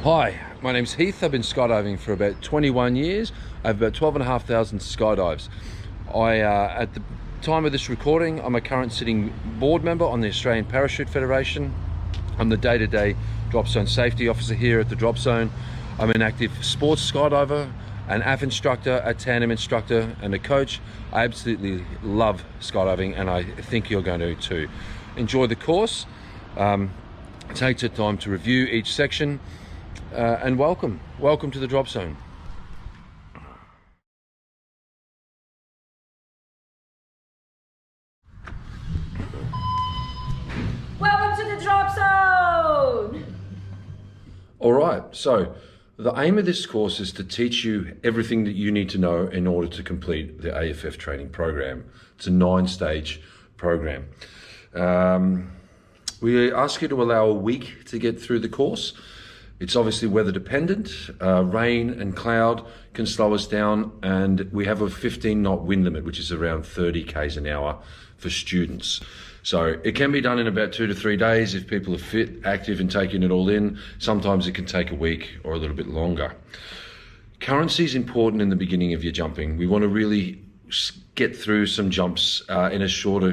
Hi, my name's Heath. I've been skydiving for about 21 years. I have about 12,500 skydives. At the time of this recording, I'm a current sitting board member on the Australian Parachute Federation. I'm the day-to-day drop zone safety officer here at the drop zone. I'm an active sports skydiver, an AF instructor, a tandem instructor, and a coach. I absolutely love skydiving, and I think you're going to too. Enjoy the course. Take your time to review each section. And welcome to the drop zone. Welcome to the drop zone. All right, so the aim of this course is to teach you everything that you need to know in order to complete the AFF training program. It's a 9-stage program. We ask you to allow a week to get through the course. It's obviously weather dependent. Rain and cloud can slow us down, and we have a 15-knot wind limit, which is around 30 k's an hour for students. So it can be done in about 2 to 3 days if people are fit, active and taking it all in. Sometimes it can take a week or a little bit longer. Currency is important in the beginning of your jumping. We want to really get through some jumps in a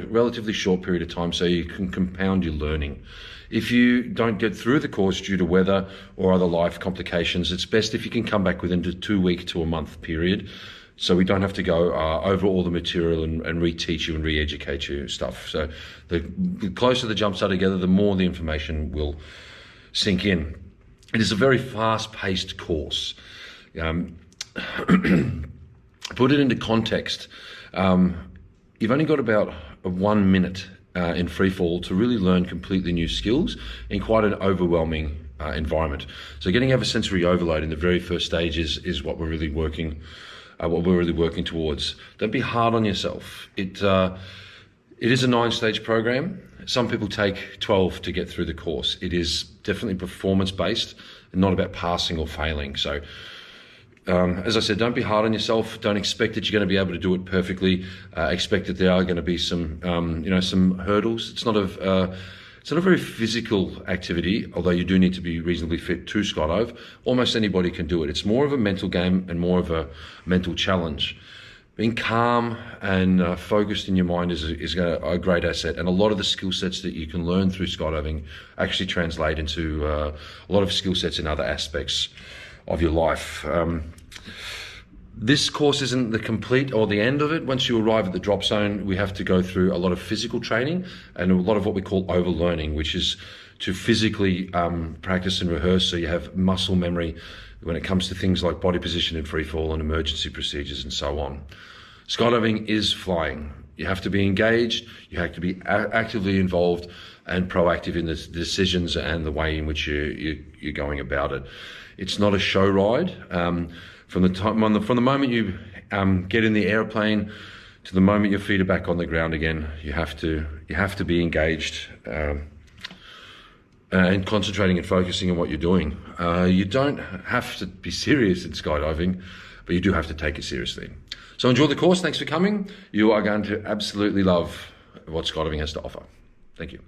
relatively short period of time so you can compound your learning. If you don't get through the course due to weather or other life complications, it's best if you can come back within a 2-week to a month period, so we don't have to go over all the material and reteach you and re-educate you stuff. So the closer the jumps are together, the more the information will sink in. It is a very fast-paced course. Put it into context. You've only got about 1 minute in free fall to really learn completely new skills in quite an overwhelming environment. So getting over sensory overload in the very first stage is what we're really working towards. Don't be hard on yourself. It is a 9-stage program. Some people take 12 to get through the course. It is definitely performance based and not about passing or failing. So as I said, don't be hard on yourself. Don't expect that you're going to be able to do it perfectly. Expect that there are going to be some hurdles. It's not a very physical activity, although you do need to be reasonably fit to skydive. Almost anybody can do it. It's more of a mental game and more of a mental challenge. Being calm and focused in your mind is a great asset, and a lot of the skill sets that you can learn through skydiving actually translate into a lot of skill sets in other aspects of your life. This course isn't the complete or the end of it. Once you arrive at the drop zone, we have to go through a lot of physical training and a lot of what we call overlearning, which is to physically practice and rehearse so you have muscle memory when it comes to things like body position in free fall and emergency procedures and so on. Skydiving is flying. You have to be engaged, you have to be actively involved and proactive in the decisions and the way in which you're going about it. It's not a show ride. From the moment you get in the airplane to the moment your feet are back on the ground again, you have to be engaged and concentrating and focusing on what you're doing. You don't have to be serious in skydiving, but you do have to take it seriously. So enjoy the course. Thanks for coming. You are going to absolutely love what skydiving has to offer. Thank you.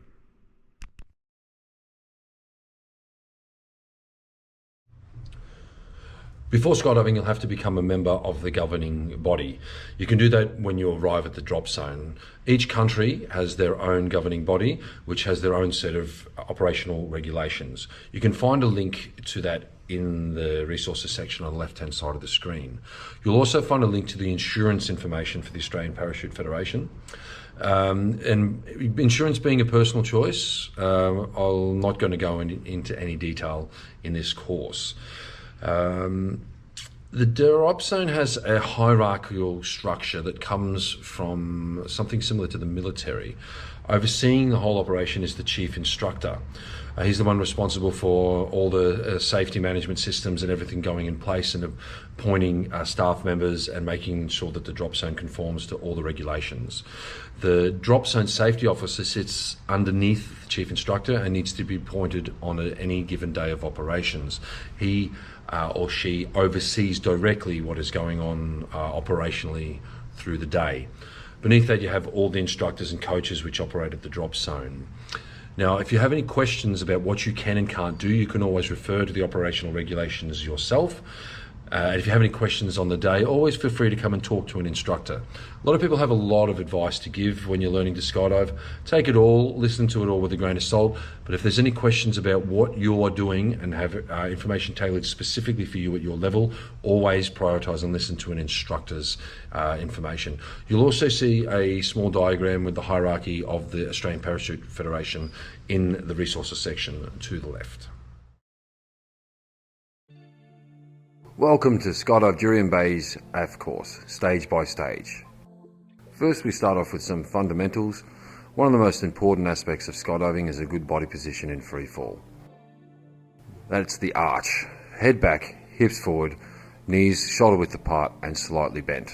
Before skydiving, you'll have to become a member of the governing body. You can do that when you arrive at the drop zone. Each country has their own governing body, which has their own set of operational regulations. You can find a link to that in the resources section on the left-hand side of the screen. You'll also find a link to the insurance information for the Australian Parachute Federation. And insurance being a personal choice, I'm not going to go into any detail in this course. The drop zone has a hierarchical structure that comes from something similar to the military. Overseeing the whole operation is the chief instructor. He's the one responsible for all the safety management systems and everything going in place, and appointing staff members and making sure that the drop zone conforms to all the regulations. The drop zone safety officer sits underneath the chief instructor and needs to be appointed on any given day of operations. He or she oversees directly what is going on operationally through the day. Beneath that, you have all the instructors and coaches which operate at the drop zone. Now, if you have any questions about what you can and can't do, you can always refer to the operational regulations yourself. And if you have any questions on the day, always feel free to come and talk to an instructor. A lot of people have a lot of advice to give when you're learning to skydive. Take it all, listen to it all with a grain of salt. But if there's any questions about what you're doing and have information tailored specifically for you at your level, always prioritize and listen to an instructor's information. You'll also see a small diagram with the hierarchy of the Australian Parachute Federation in the resources section to the left. Welcome to Skydive Jurien Bay's AF course, stage by stage. First we start off with some fundamentals. One of the most important aspects of skydiving is a good body position in free fall. That's the arch. Head back, hips forward, knees shoulder width apart and slightly bent.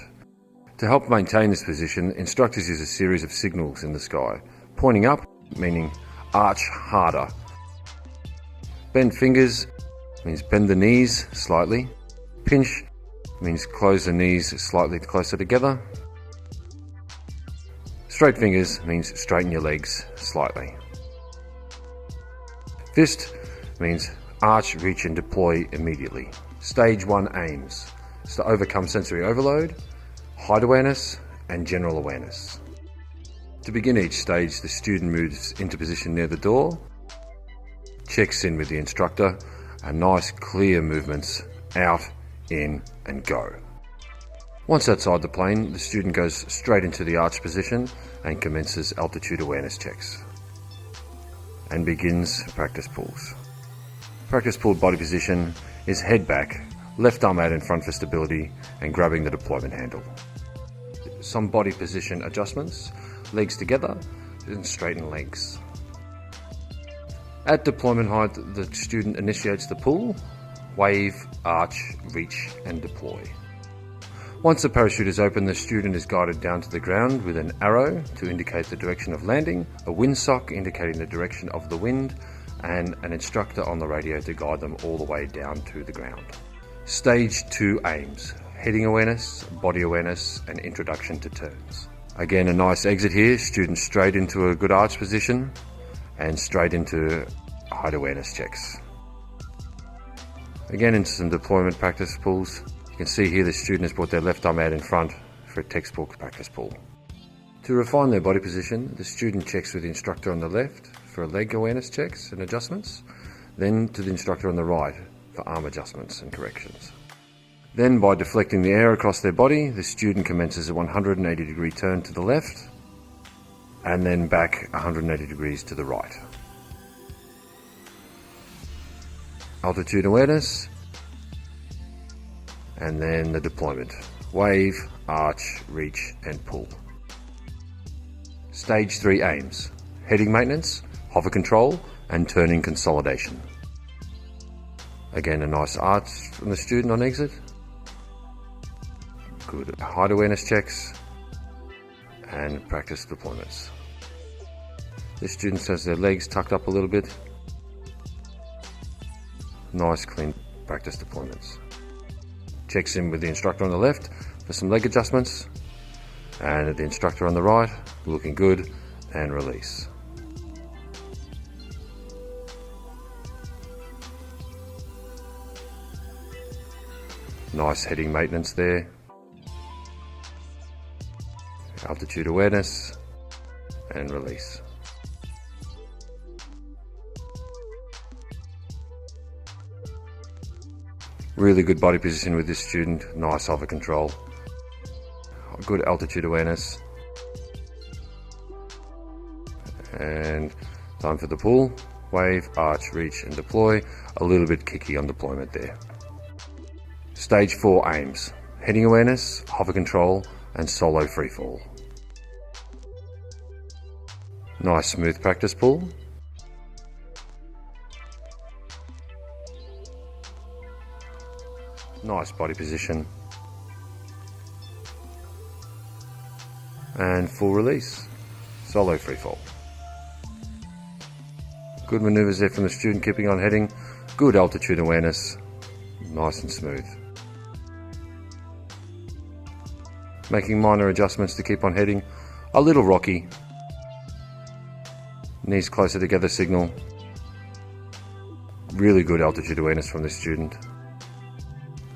To help maintain this position, instructors use a series of signals in the sky. Pointing up, meaning arch harder. Bend fingers means bend the knees slightly. Pinch means close the knees slightly closer together. Straight fingers means straighten your legs slightly. Fist means arch, reach and deploy immediately. Stage 1 aims is to overcome sensory overload, height awareness and general awareness. To begin each stage, the student moves into position near the door, checks in with the instructor, and nice clear movements out, in and go. Once outside the plane, the student goes straight into the arch position and commences altitude awareness checks and begins practice pulls. Practice pulled body position is head back, left arm out in front for stability and grabbing the deployment handle. Some body position adjustments, legs together and straighten legs. At deployment height, the student initiates the pull, wave, arch, reach and deploy. Once the parachute is open, the student is guided down to the ground with an arrow to indicate the direction of landing, a windsock indicating the direction of the wind, and an instructor on the radio to guide them all the way down to the ground. Stage 2 aims: heading awareness, body awareness and introduction to turns. Again, a nice exit here, students straight into a good arch position and straight into height awareness checks. Again, into some deployment practice pulls. You can see here the student has brought their left arm out in front for a textbook practice pull. To refine their body position, the student checks with the instructor on the left for leg awareness checks and adjustments, then to the instructor on the right for arm adjustments and corrections. Then, by deflecting the air across their body, the student commences a 180-degree turn to the left and then back 180 degrees to the right. Altitude awareness, and then the deployment. Wave, arch, reach and pull. Stage 3 aims: heading maintenance, hover control and turning consolidation. Again, a nice arch from the student on exit. Good height awareness checks and practice deployments. The student has their legs tucked up a little bit. Nice clean practice deployments. Checks in with the instructor on the left for some leg adjustments and the instructor on the right, looking good, and release. Nice heading maintenance there. Altitude awareness and release. Really good body position with this student, nice hover control, good altitude awareness, and time for the pull, wave, arch, reach and deploy. A little bit kicky on deployment there. Stage 4 aims: heading awareness, hover control and solo freefall. Nice smooth practice pull. Nice body position. And full release. Solo freefall. Good manoeuvres there from the student keeping on heading. Good altitude awareness. Nice and smooth. Making minor adjustments to keep on heading. A little rocky. Knees closer together signal. Really good altitude awareness from this student.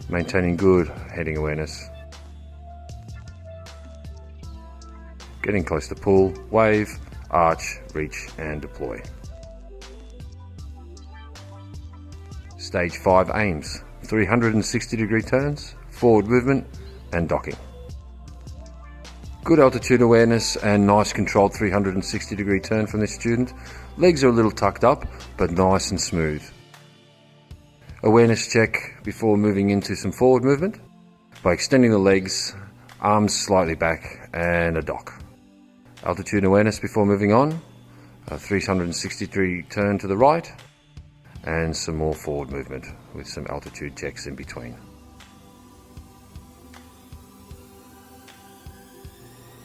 Maintaining good heading awareness. Getting close to pull, wave, arch, reach and deploy. Stage 5 aims, 360-degree turns, forward movement and docking. Good altitude awareness and nice controlled 360-degree turn from this student. Legs are a little tucked up, but nice and smooth. Awareness check before moving into some forward movement by extending the legs, arms slightly back and a dock. Altitude awareness before moving on, a 360-degree turn to the right and some more forward movement with some altitude checks in between.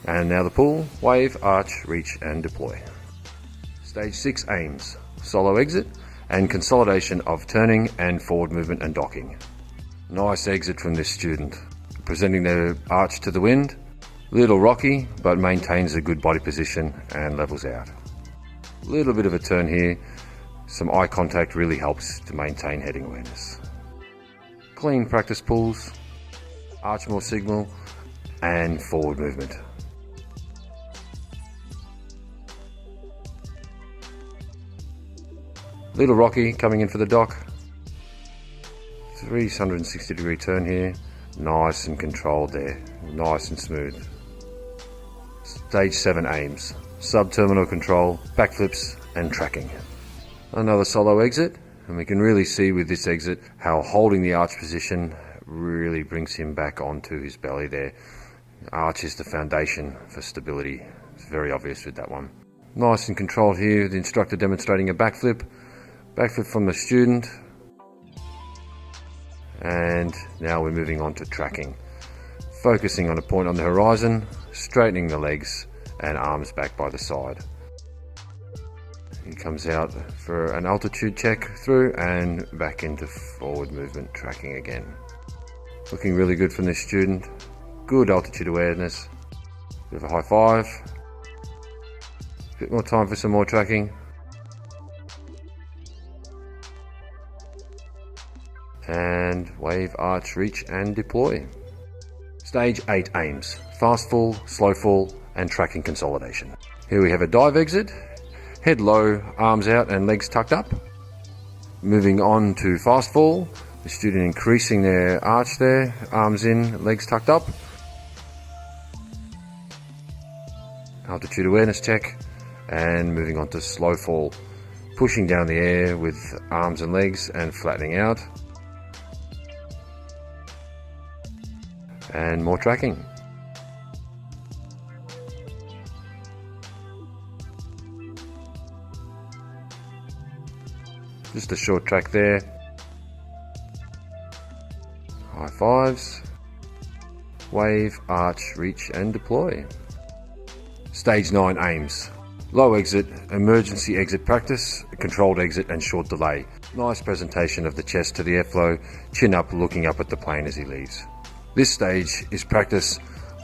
And now the pull, wave, arch, reach and deploy. Stage 6 aims, solo exit and consolidation of turning and forward movement and docking. Nice exit from this student, presenting their arch to the wind. Little rocky, but maintains a good body position and levels out. Little bit of a turn here. Some eye contact really helps to maintain heading awareness. Clean practice pulls, arch more signal and forward movement. Little rocky coming in for the dock. 360-degree turn here. Nice and controlled there. Nice and smooth. Stage 7 aims. Sub-terminal control, backflips and tracking. Another solo exit. And we can really see with this exit how holding the arch position really brings him back onto his belly there. Arch is the foundation for stability. It's very obvious with that one. Nice and controlled here. The instructor demonstrating a backflip. Backflip from the student. And now we're moving on to tracking. Focusing on a point on the horizon, straightening the legs and arms back by the side. He comes out for an altitude check through and back into forward movement, tracking again. Looking really good from this student. Good altitude awareness. Bit of a high five. Bit more time for some more tracking. And wave, arch, reach and deploy. Stage 8 aims, fast fall, slow fall and tracking consolidation. Here we have a dive exit, head low, arms out and legs tucked up. Moving on to fast fall, the student increasing their arch there, arms in, legs tucked up. Altitude awareness check and moving on to slow fall, pushing down the air with arms and legs and flattening out. And more tracking. Just a short track there. High fives. Wave, arch, reach and deploy. Stage 9 aims. Low exit, emergency exit practice, controlled exit and short delay. Nice presentation of the chest to the airflow, chin up looking up at the plane as he leaves. This stage is practice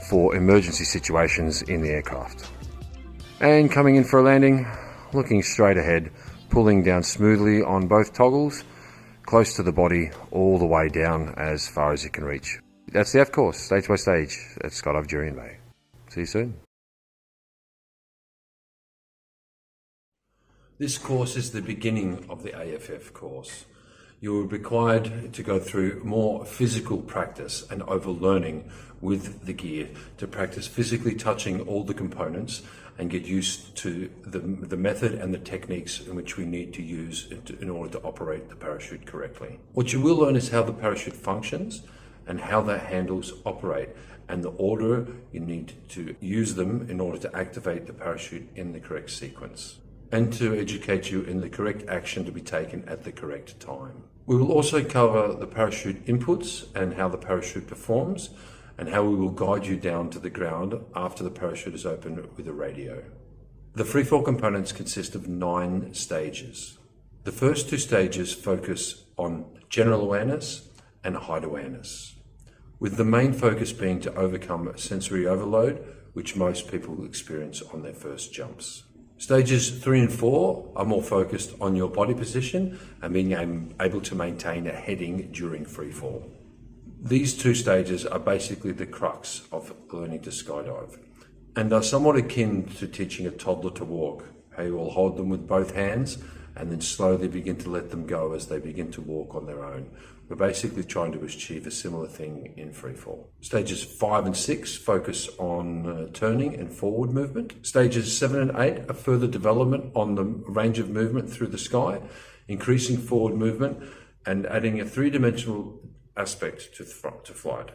for emergency situations in the aircraft. And coming in for a landing, looking straight ahead, pulling down smoothly on both toggles, close to the body, all the way down as far as you can reach. That's the F course, stage by stage, at Skydive Jurien Bay. See you soon. This course is the beginning of the AFF course. You are required to go through more physical practice and overlearning with the gear to practice physically touching all the components and get used to the method and the techniques in which we need to use in order to operate the parachute correctly. What you will learn is how the parachute functions and how the handles operate and the order you need to use them in order to activate the parachute in the correct sequence, and to educate you in the correct action to be taken at the correct time. We will also cover the parachute inputs and how the parachute performs, and how we will guide you down to the ground after the parachute is open with a radio. The freefall components consist of 9 stages. The first 2 stages focus on general awareness and height awareness, with the main focus being to overcome sensory overload, which most people will experience on their first jumps. Stages 3 and 4 are more focused on your body position and being able to maintain a heading during free fall. These two stages are basically the crux of learning to skydive and are somewhat akin to teaching a toddler to walk, how you will hold them with both hands and then slowly begin to let them go as they begin to walk on their own. We're basically trying to achieve a similar thing in freefall. Stages 5 and 6 focus on turning and forward movement. Stages 7 and 8 are further development on the range of movement through the sky, increasing forward movement and adding a three-dimensional aspect to flight,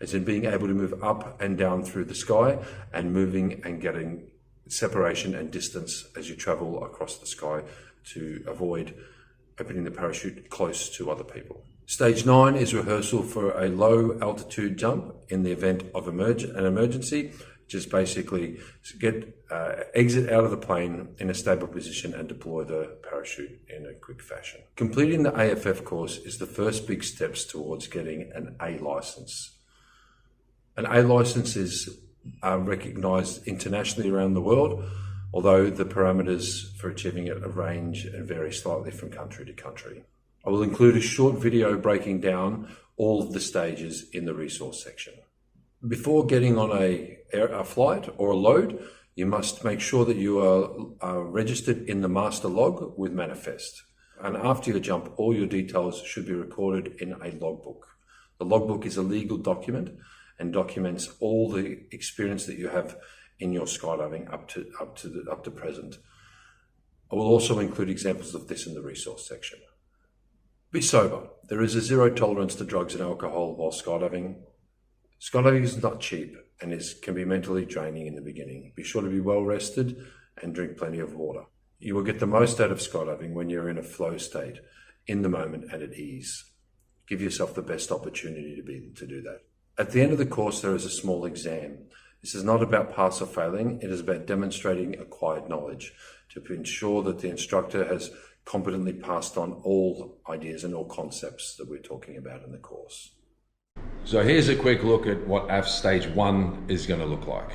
as in being able to move up and down through the sky and moving and getting separation and distance as you travel across the sky to avoid opening the parachute close to other people. Stage 9 is rehearsal for a low altitude jump in the event of an emergency. Just basically exit out of the plane in a stable position and deploy the parachute in a quick fashion. Completing the AFF course is the first big steps towards getting an A license. An A license is recognised internationally around the world, although the parameters for achieving it range and vary slightly from country to country. I will include a short video breaking down all of the stages in the resource section. Before getting on a flight or a load, you must make sure that you are registered in the master log with Manifest. And after your jump, all your details should be recorded in a logbook. The logbook is a legal document and documents all the experience that you have in your skydiving up to present. I will also include examples of this in the resource section. Be sober. There is a zero tolerance to drugs and alcohol while skydiving. Skydiving is not cheap and can be mentally draining in the beginning. Be sure to be well rested and drink plenty of water. You will get the most out of skydiving when you're in a flow state, in the moment and at ease. Give yourself the best opportunity to do that. At the end of the course, there is a small exam. This is not about pass or failing. It is about demonstrating acquired knowledge to ensure that the instructor has competently passed on all ideas and all concepts that we're talking about in the course. So here's a quick look at what AF Stage 1 is going to look like.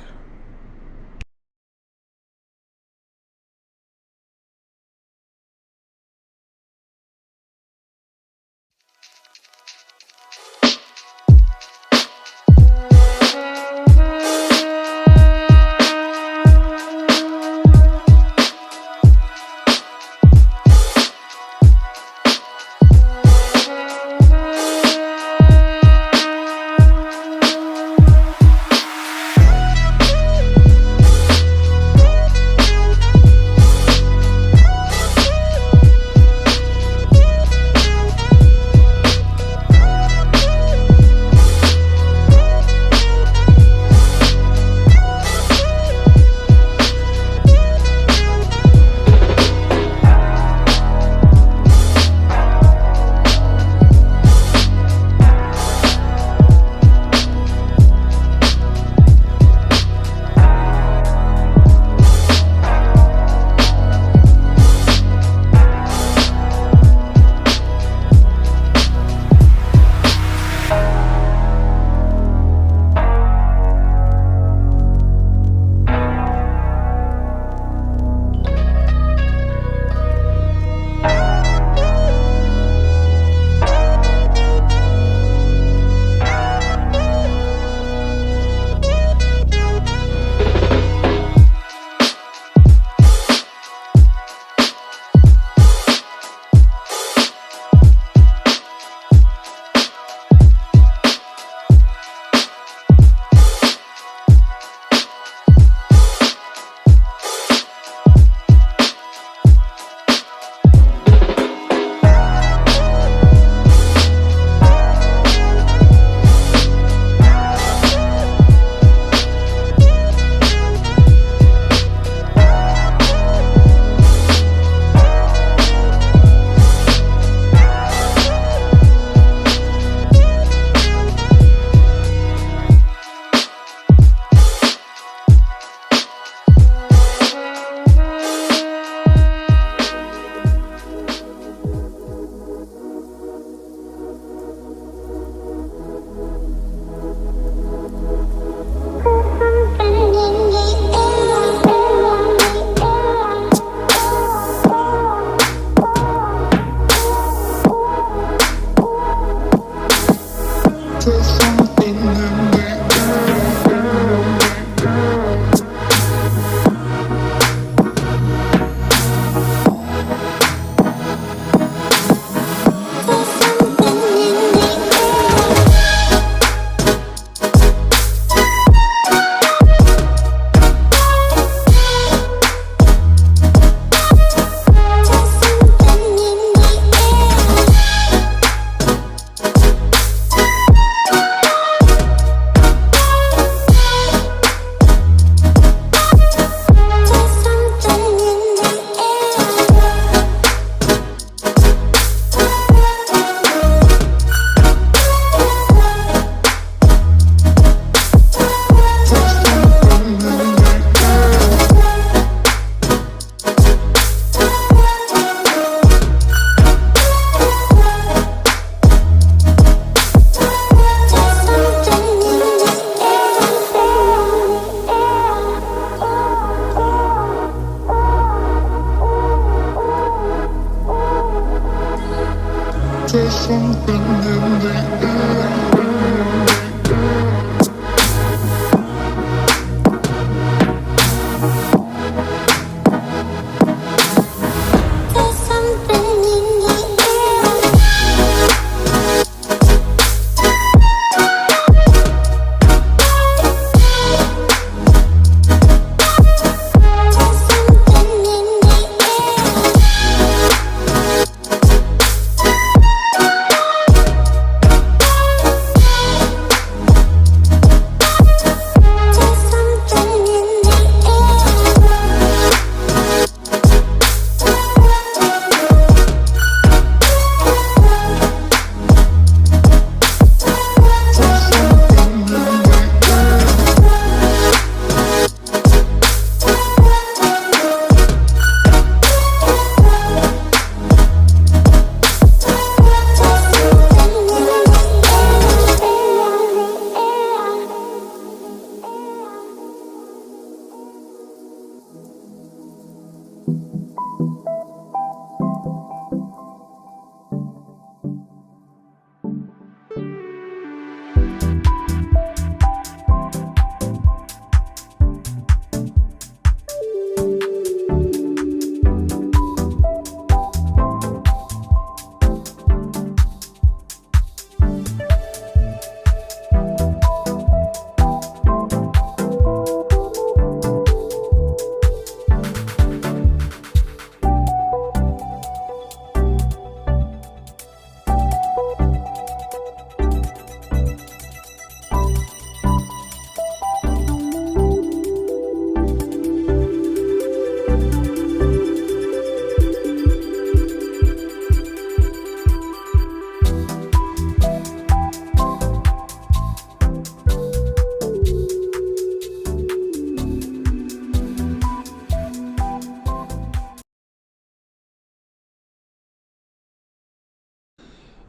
There's something in the air.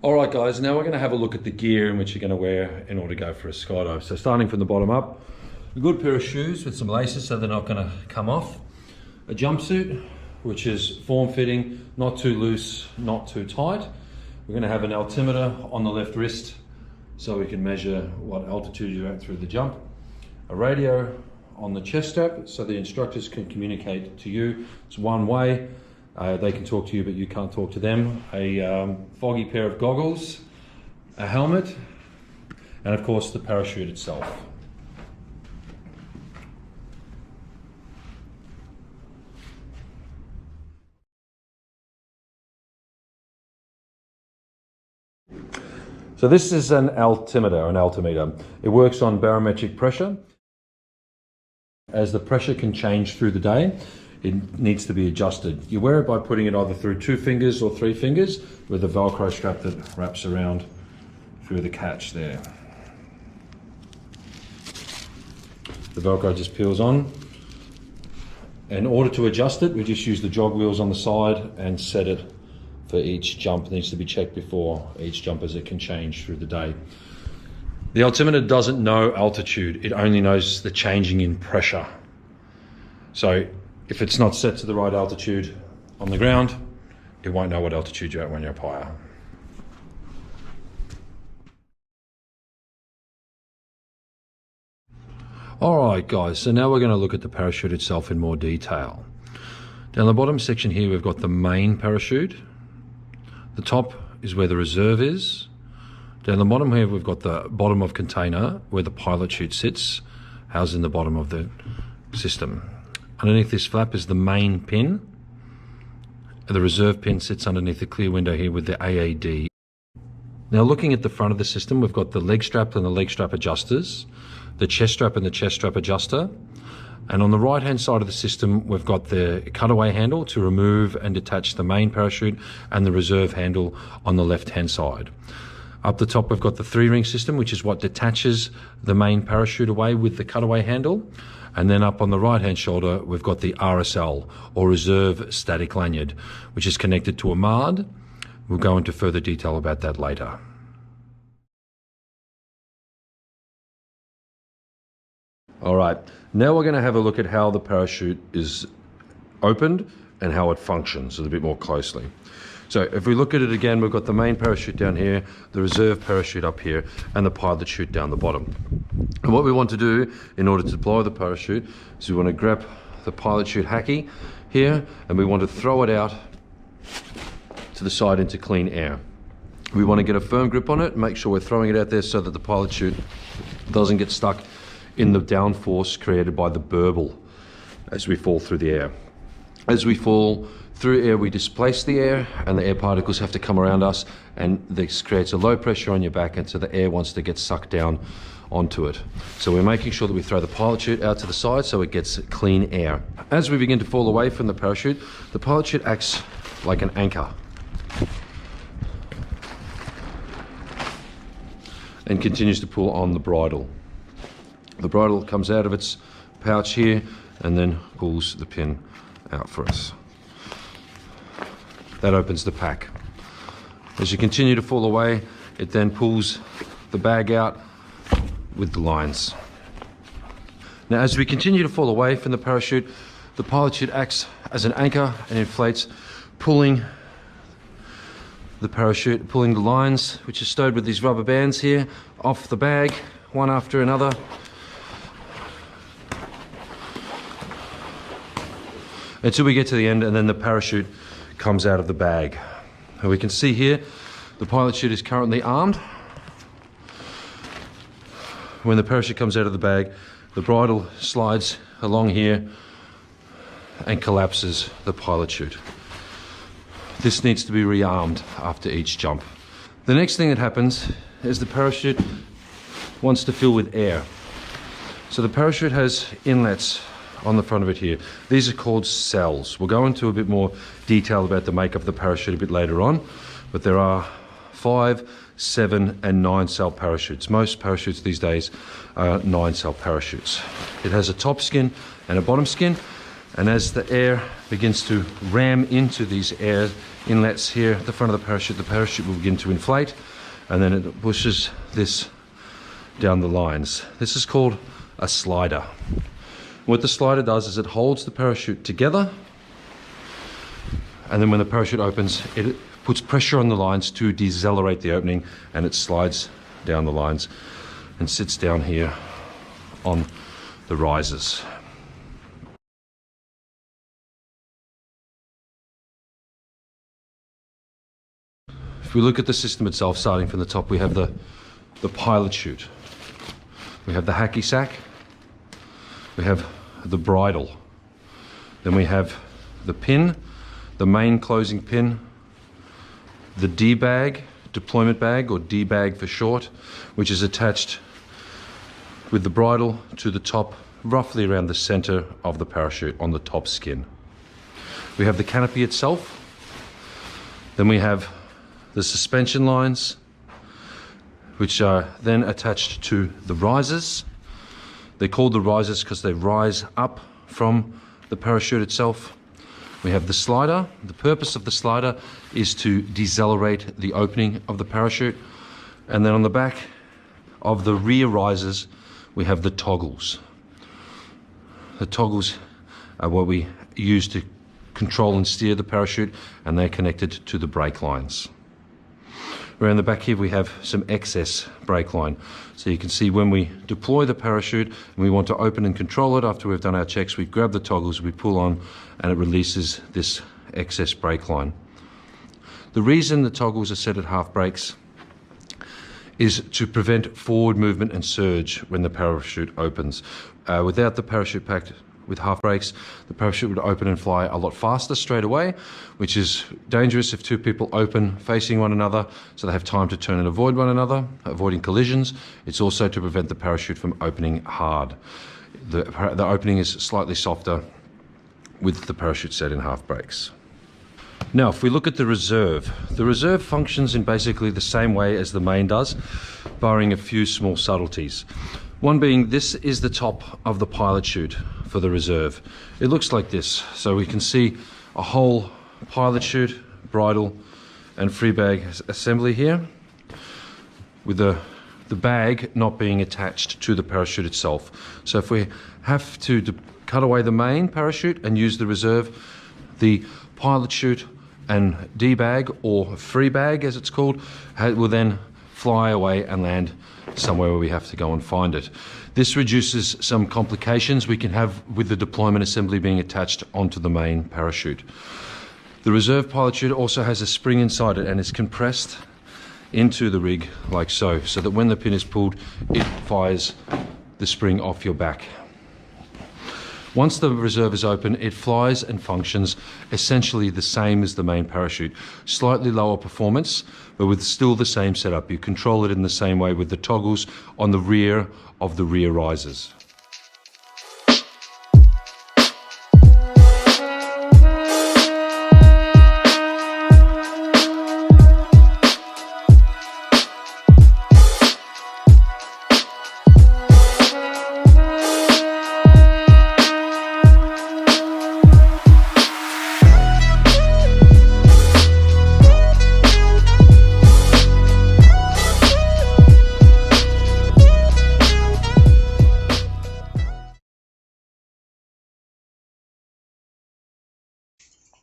All right, guys, now we're going to have a look at the gear in which you're going to wear in order to go for a skydive. So starting from the bottom up, a good pair of shoes with some laces so they're not going to come off. A jumpsuit, which is form-fitting, not too loose, not too tight. We're going to have an altimeter on the left wrist so we can measure what altitude you're at through the jump. A radio on the chest strap so the instructors can communicate to you. It's one way. They can talk to you, but you can't talk to them. A foggy pair of goggles, a helmet, and of course the parachute itself. So this is an altimeter, It works on barometric pressure. As the pressure can change through the day, it needs to be adjusted. You wear it by putting it either through 2 fingers or 3 fingers with a Velcro strap that wraps around through the catch there. The Velcro just peels on. In order to adjust it, we just use the jog wheels on the side and set it for each jump. It needs to be checked before each jump as it can change through the day. The altimeter doesn't know altitude, it only knows the changing in pressure. So if it's not set to the right altitude on the ground, it won't know what altitude you're at when you're up higher. All right, guys, so now we're going to look at the parachute itself in more detail. Down the bottom section here, we've got the main parachute. The top is where the reserve is. Down the bottom here, we've got the bottom of container where the pilot chute sits, housed in the bottom of the system. Underneath this flap is the main pin. The reserve pin sits underneath the clear window here with the AAD. Now looking at the front of the system, we've got the leg strap and the leg strap adjusters, the chest strap and the chest strap adjuster. And on the right hand side of the system, we've got the cutaway handle to remove and detach the main parachute and the reserve handle on the left hand side. Up the top, we've got the 3-ring system, which is what detaches the main parachute away with the cutaway handle. And then up on the right-hand shoulder, we've got the RSL, or Reserve Static Lanyard, which is connected to a MARD. We'll go into further detail about that later. All right, now we're going to have a look at how the parachute is opened and how it functions a little bit more closely. So if we look at it again, we've got the main parachute down here, the reserve parachute up here, and the pilot chute down the bottom. And what we want to do in order to deploy the parachute is we want to grab the pilot chute hacky here, and we want to throw it out to the side into clean air. We want to get a firm grip on it, make sure we're throwing it out there so that the pilot chute doesn't get stuck in the downforce created by the burble as we fall through the air. As we fall through air, we displace the air, and the air particles have to come around us, and this creates a low pressure on your back, and so the air wants to get sucked down onto it. So we're making sure that we throw the pilot chute out to the side so it gets clean air. As we begin to fall away from the parachute, the pilot chute acts like an anchor and continues to pull on the bridle. The bridle comes out of its pouch here and then pulls the pin out for us. That opens the pack. As you continue to fall away, it then pulls the bag out with the lines. Now, as we continue to fall away from the parachute, the pilot chute acts as an anchor and inflates, pulling the parachute, pulling the lines, which are stowed with these rubber bands here, off the bag, one after another. Until we get to the end, and then the parachute comes out of the bag. And we can see here, the pilot chute is currently armed. When the parachute comes out of the bag, the bridle slides along here and collapses the pilot chute. This needs to be rearmed after each jump. The next thing that happens is the parachute wants to fill with air. So the parachute has inlets on the front of it here. These are called cells. We'll go into a bit more detail about the makeup of the parachute a bit later on, but there are 5, 7 and 9 cell parachutes. Most parachutes these days are 9 cell parachutes. It has a top skin and a bottom skin, and as the air begins to ram into these air inlets here at the front of the parachute will begin to inflate, and then it pushes this down the lines. This is called a slider. What the slider does is it holds the parachute together, and then when the parachute opens, it puts pressure on the lines to decelerate the opening, and it slides down the lines and sits down here on the risers. If we look at the system itself, starting from the top, we have the pilot chute. We have the hacky sack. We have the bridle. Then we have the pin, the main closing pin, the D-bag, deployment bag, or D-bag for short, which is attached with the bridle to the top, roughly around the center of the parachute on the top skin. We have the canopy itself. Then we have the suspension lines, which are then attached to the risers. They're called the risers because they rise up from the parachute itself. We have the slider. The purpose of the slider is to decelerate the opening of the parachute. And then on the back of the rear risers, we have the toggles. The toggles are what we use to control and steer the parachute, and they're connected to the brake lines. Around the back here we have some excess brake line. So you can see when we deploy the parachute and we want to open and control it after we've done our checks, we grab the toggles, we pull on, and it releases this excess brake line. The reason the toggles are set at half brakes is to prevent forward movement and surge when the parachute opens. Without the parachute packed with half brakes, the parachute would open and fly a lot faster straight away, which is dangerous if two people open facing one another, so they have time to turn and avoid one another, avoiding collisions. It's also to prevent the parachute from opening hard. The opening is slightly softer with the parachute set in half brakes. Now, if we look at the reserve functions in basically the same way as the main does, barring a few small subtleties. One being, this is the top of the pilot chute for the reserve. It looks like this. So we can see a whole pilot chute, bridle and free bag assembly here, with the bag not being attached to the parachute itself. So if we have to cut away the main parachute and use the reserve, the pilot chute and debag, or free bag as it's called, will then fly away and land somewhere where we have to go and find it. This reduces some complications we can have with the deployment assembly being attached onto the main parachute. The reserve pilot chute also has a spring inside it and is compressed into the rig like so that when the pin is pulled, it fires the spring off your back. Once the reserve is open, it flies and functions essentially the same as the main parachute. Slightly lower performance, but with still the same setup. You control it in the same way with the toggles on the rear of the rear risers.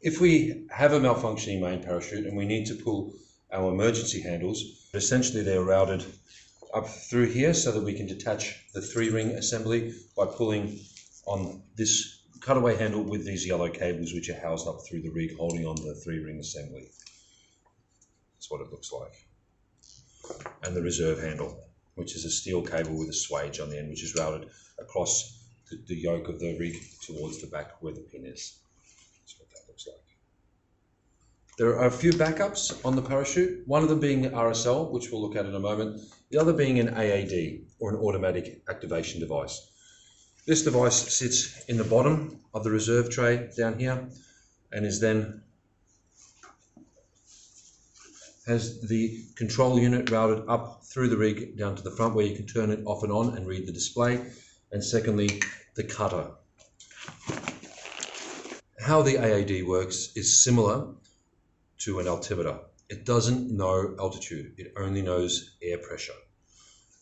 If we have a malfunctioning main parachute and we need to pull our emergency handles, essentially they're routed up through here so that we can detach the 3-ring assembly by pulling on this cutaway handle with these yellow cables which are housed up through the rig holding on the 3-ring assembly. That's what it looks like. And the reserve handle, which is a steel cable with a swage on the end, which is routed across the yoke of the rig towards the back where the pin is. That's what that looks like. There are a few backups on the parachute, one of them being RSL, which we'll look at in a moment, the other being an AAD, or an automatic activation device. This device sits in the bottom of the reserve tray down here and is then has the control unit routed up through the rig down to the front where you can turn it off and on and read the display, and secondly the cutter. How the AAD works is similar to an altimeter. It doesn't know altitude, it only knows air pressure.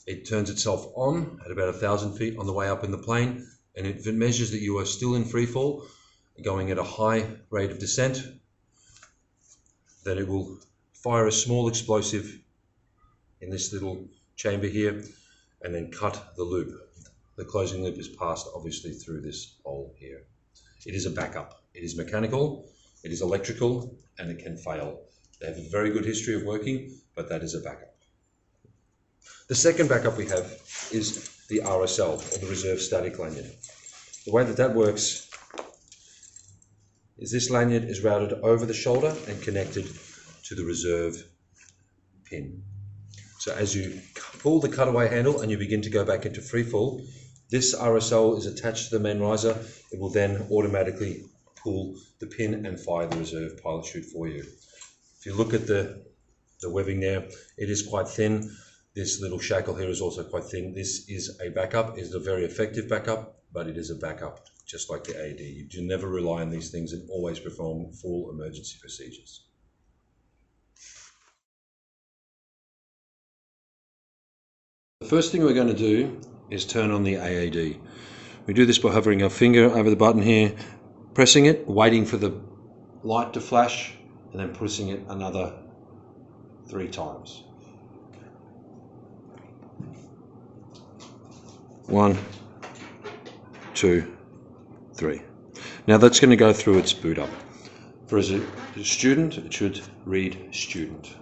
It turns itself on at about 1,000 feet on the way up in the plane, and if it measures that you are still in free fall, going at a high rate of descent, then it will fire a small explosive in this little chamber here and then cut the loop. The closing loop is passed obviously through this hole here. It is a backup. It is mechanical, it is electrical, and it can fail. They have a very good history of working, but that is a backup. The second backup we have is the RSL, or the Reserve Static Lanyard. The way that that works is this lanyard is routed over the shoulder and connected to the reserve pin. So as you pull the cutaway handle and you begin to go back into free fall, this RSL is attached to the main riser. It will then automatically pull the pin and fire the reserve pilot chute for you. If you look at the webbing there, it is quite thin. This little shackle here is also quite thin. This is a backup. It is a very effective backup, but it is a backup, just like the AED. You do never rely on these things and always perform full emergency procedures. The first thing we're going to do is turn on the AED. We do this by hovering our finger over the button here, pressing it, waiting for the light to flash, and then pressing it another 3 times. 1, 2, 3. Now that's going to go through its boot up. For as a student, it should read student.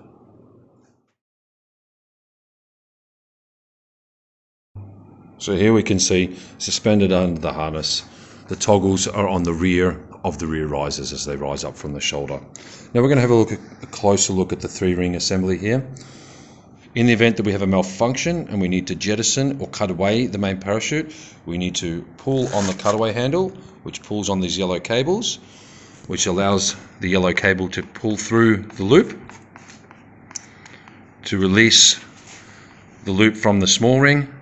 So here we can see, suspended under the harness, the toggles are on the rear of the rear risers as they rise up from the shoulder. Now we're going to have a closer look at the 3-ring assembly here. In the event that we have a malfunction and we need to jettison or cut away the main parachute, we need to pull on the cutaway handle, which pulls on these yellow cables, which allows the yellow cable to pull through the loop to release the loop from the small ring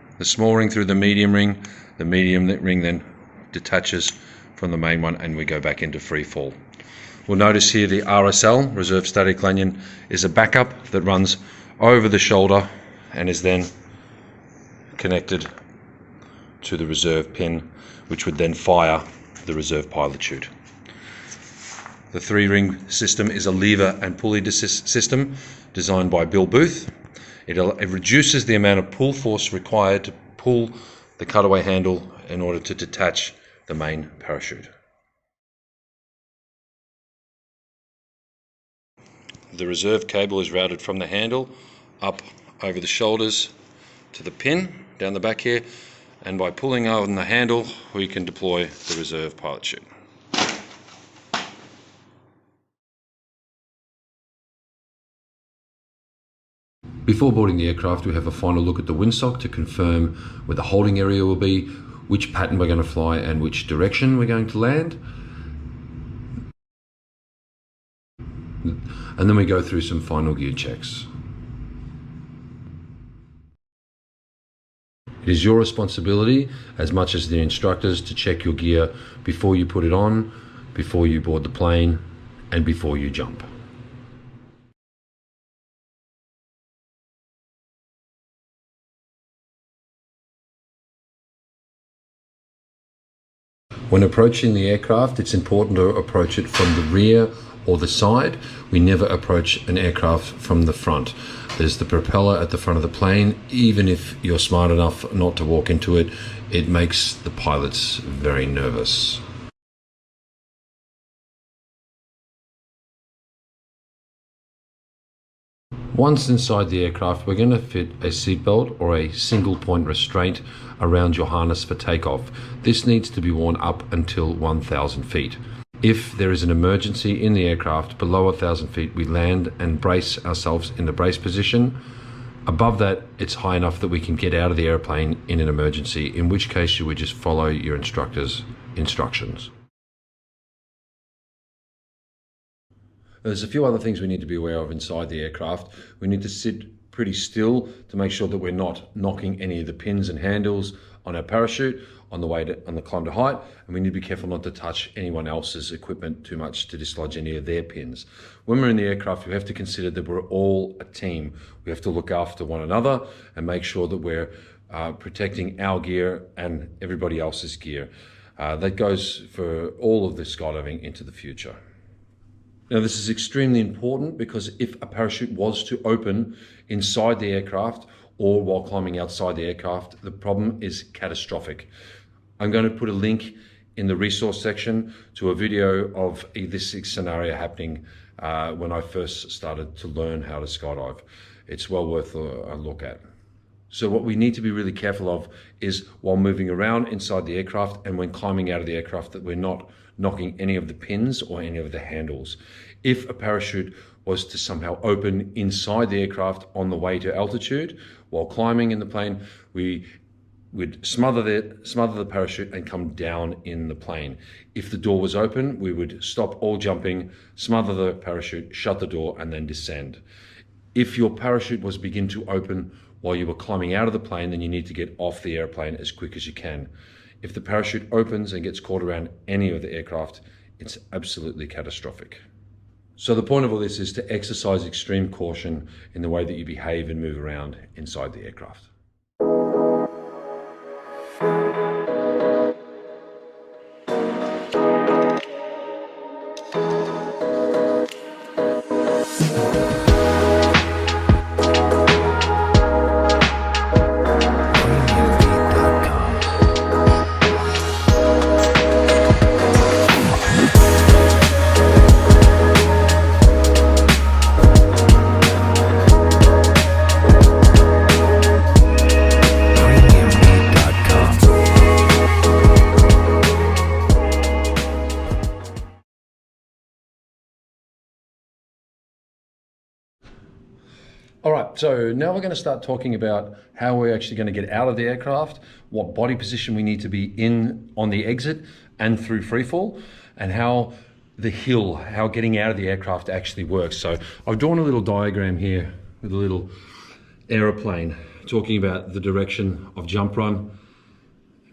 through the medium ring then detaches from the main one and we go back into free fall. We'll notice here the RSL, Reserve Static Lanyard, is a backup that runs over the shoulder and is then connected to the reserve pin, which would then fire the reserve pilot chute. The 3-ring system is a lever and pulley system designed by Bill Booth. It reduces the amount of pull force required to pull the cutaway handle in order to detach the main parachute. The reserve cable is routed from the handle up over the shoulders to the pin down the back here, and by pulling on the handle we can deploy the reserve pilot chute. Before boarding the aircraft, we have a final look at the windsock to confirm where the holding area will be, which pattern we're going to fly and which direction we're going to land. And then we go through some final gear checks. It is your responsibility, as much as the instructors, to check your gear before you put it on, before you board the plane, and before you jump. When approaching the aircraft, it's important to approach it from the rear or the side. We never approach an aircraft from the front. There's the propeller at the front of the plane. Even if you're smart enough not to walk into it, it makes the pilots very nervous. Once inside the aircraft, we're going to fit a seatbelt or a single point restraint around your harness for takeoff. This needs to be worn up until 1,000 feet. If there is an emergency in the aircraft below 1,000 feet, we land and brace ourselves in the brace position. Above that, it's high enough that we can get out of the airplane in an emergency, in which case you would just follow your instructor's instructions. There's a few other things we need to be aware of inside the aircraft. We need to sit pretty still to make sure that we're not knocking any of the pins and handles on our parachute on the climb to height, and we need to be careful not to touch anyone else's equipment too much to dislodge any of their pins. When we're in the aircraft, we have to consider that we're all a team. We have to look after one another and make sure that we're protecting our gear and everybody else's gear. That goes for all of the skydiving into the future. Now, this is extremely important because if a parachute was to open inside the aircraft or while climbing outside the aircraft, the problem is catastrophic. I'm going to put a link in the resource section to a video of this scenario happening when I first started to learn how to skydive. It's well worth a look at. So what we need to be really careful of is while moving around inside the aircraft and when climbing out of the aircraft that we're not knocking any of the pins or any of the handles. If a parachute was to somehow open inside the aircraft on the way to altitude while climbing in the plane, we would smother the parachute and come down in the plane. If the door was open, we would stop all jumping, smother the parachute, shut the door, and then descend. If your parachute was begin to open while you were climbing out of the plane, then you need to get off the airplane as quick as you can. If the parachute opens and gets caught around any of the aircraft, it's absolutely catastrophic. So the point of all this is to exercise extreme caution in the way that you behave and move around inside the aircraft. All right, so now we're going to start talking about how we're actually going to get out of the aircraft, what body position we need to be in on the exit and through freefall, and how getting out of the aircraft actually works. So I've drawn a little diagram here with a little aeroplane talking about the direction of jump run,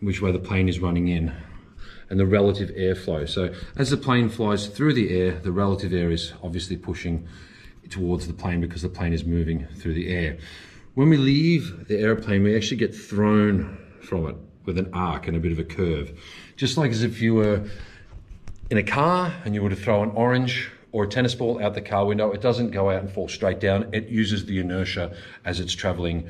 which way the plane is running in, and the relative airflow. So as the plane flies through the air, the relative air is obviously pushing towards the plane because the plane is moving through the air. When we leave the airplane, we actually get thrown from it with an arc and a bit of a curve, just like as if you were in a car and you were to throw an orange or a tennis ball out the car window, it doesn't go out and fall straight down. It uses the inertia as it's traveling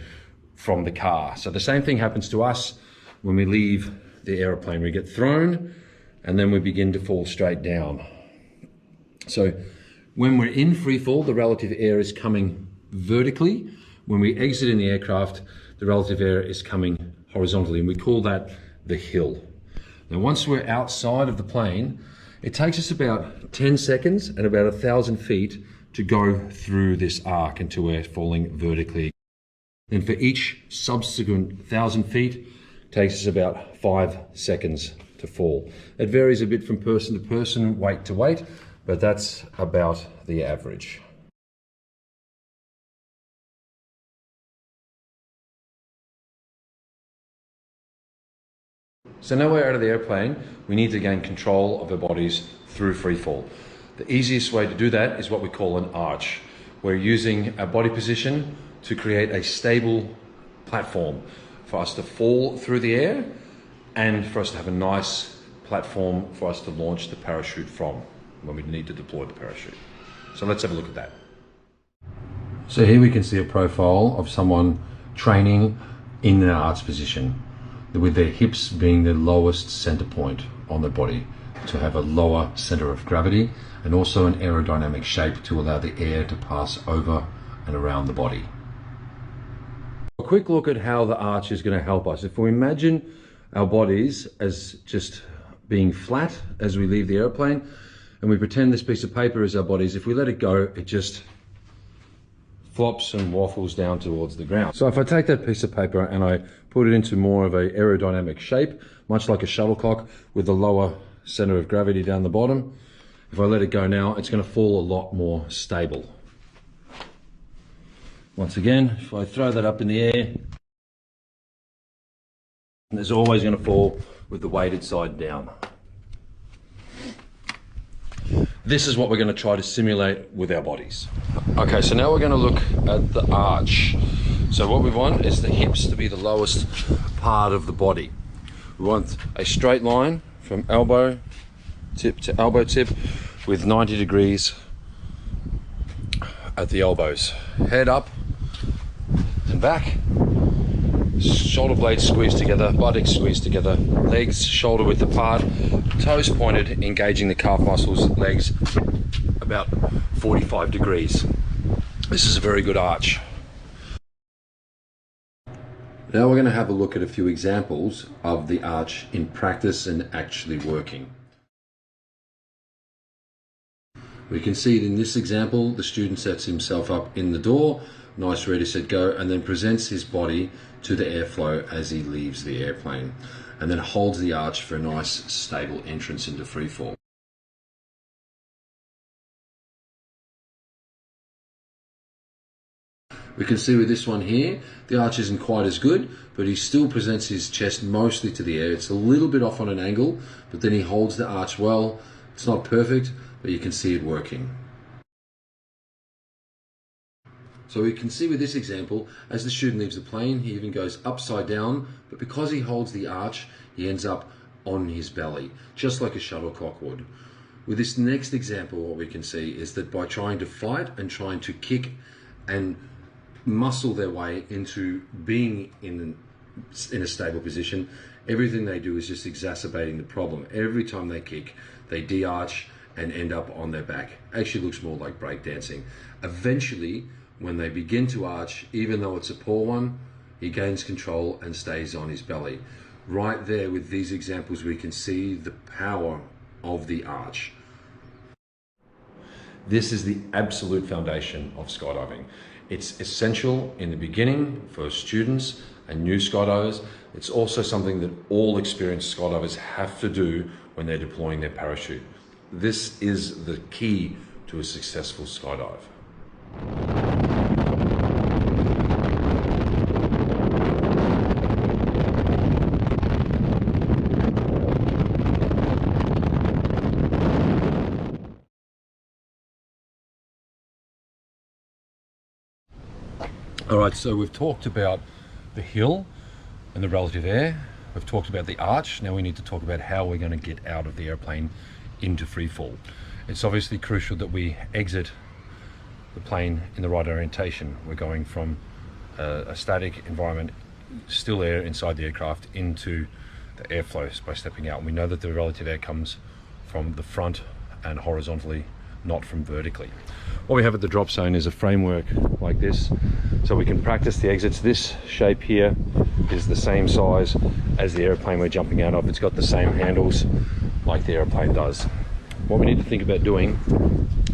from the car. So the same thing happens to us when we leave the aeroplane. We get thrown and then we begin to fall straight down. So when we're in free fall, the relative air is coming vertically. When we exit in the aircraft, the relative air is coming horizontally, and we call that the hill. Now, once we're outside of the plane, it takes us about 10 seconds and about 1,000 feet to go through this arc until we're falling vertically. Then for each subsequent 1,000 feet, it takes us about 5 seconds to fall. It varies a bit from person to person, weight to weight, but that's about the average. So now we're out of the airplane, we need to gain control of our bodies through free fall. The easiest way to do that is what we call an arch. We're using our body position to create a stable platform for us to fall through the air and for us to have a nice platform for us to launch the parachute from when we need to deploy the parachute. So let's have a look at that. So here we can see a profile of someone training in an arch position, with their hips being the lowest center point on the body to have a lower center of gravity and also an aerodynamic shape to allow the air to pass over and around the body. A quick look at how the arch is going to help us. If we imagine our bodies as just being flat as we leave the airplane, and we pretend this piece of paper is our bodies, if we let it go, it just flops and waffles down towards the ground. So if I take that piece of paper and I put it into more of an aerodynamic shape, much like a shuttlecock with a lower center of gravity down the bottom, if I let it go now, it's going to fall a lot more stable. Once again, if I throw that up in the air, it's always going to fall with the weighted side down. This is what we're going to try to simulate with our bodies. Okay, so now we're going to look at the arch. So what we want is the hips to be the lowest part of the body. We want a straight line from elbow tip to elbow tip with 90 degrees at the elbows. Head up and back. Shoulder blades squeezed together, buttocks squeezed together, legs shoulder width apart, toes pointed, engaging the calf muscles, legs about 45 degrees. This is a very good arch. Now we're going to have a look at a few examples of the arch in practice and actually working. We can see in this example, the student sets himself up in the door, nice, ready, set, go, and then presents his body to the airflow as he leaves the airplane, and then holds the arch for a nice, stable entrance into free fall. We can see with this one here, the arch isn't quite as good, but he still presents his chest mostly to the air. It's a little bit off on an angle, but then he holds the arch well. It's not perfect, but you can see it working. So we can see with this example, as the student leaves the plane, he even goes upside down, but because he holds the arch, he ends up on his belly, just like a shuttlecock would. With this next example, what we can see is that by trying to fight and trying to kick and muscle their way into being in a stable position, everything they do is just exacerbating the problem. Every time they kick, they de-arch and end up on their back. Actually looks more like breakdancing. Eventually, when they begin to arch, even though it's a poor one, he gains control and stays on his belly. Right there with these examples, we can see the power of the arch. This is the absolute foundation of skydiving. It's essential in the beginning for students and new skydivers. It's also something that all experienced skydivers have to do when they're deploying their parachute. This is the key to a successful skydive. All right, so we've talked about the hill and the relative air. We've talked about the arch. Now we need to talk about how we're going to get out of the airplane into free fall. It's obviously crucial that we exit the plane in the right orientation. We're going from a static environment, still air inside the aircraft, into the airflow by stepping out. And we know that the relative air comes from the front and horizontally, not from vertically. What we have at the drop zone is a framework like this, so we can practice the exits. This shape here is the same size as the airplane we're jumping out of. It's got the same handles like the airplane does. What we need to think about doing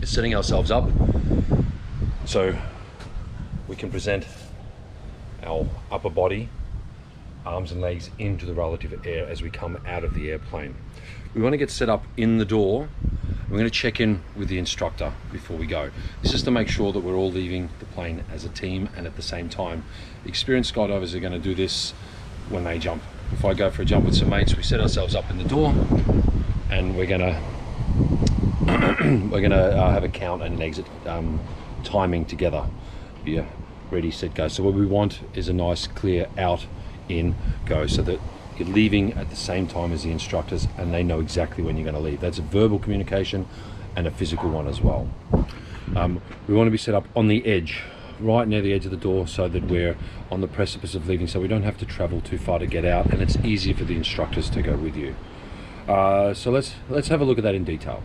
is setting ourselves up so we can present our upper body, arms and legs into the relative air as we come out of the airplane. We want to get set up in the door. We're going to check in with the instructor before we go. This is to make sure that we're all leaving the plane as a team and at the same time. Experienced skydivers are going to do this when they jump. If I go for a jump with some mates, we set ourselves up in the door and we're going to have a count and an exit timing together. Yeah, ready, set, go. So what we want is a nice clear out, in, go, so that you're leaving at the same time as the instructors and they know exactly when you're going to leave. That's a verbal communication and a physical one as well. We want to be set up on the edge, right near the edge of the door, so that we're on the precipice of leaving, so we don't have to travel too far to get out, and it's easier for the instructors to go with you. So let's have a look at that in detail.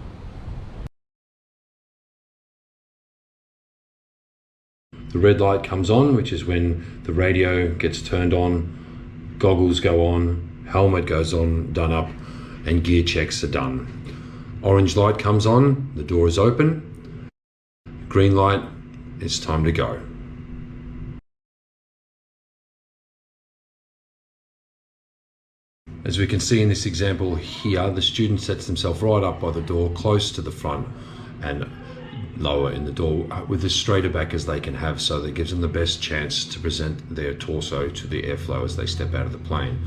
The red light comes on, which is when the radio gets turned on, goggles go on, helmet goes on, done up, and gear checks are done. Orange light comes on, the door is open. Green light, it's time to go. As we can see in this example here, the student sets themselves right up by the door, close to the front and lower in the door, with as straight a back as they can have, so that gives them the best chance to present their torso to the airflow as they step out of the plane.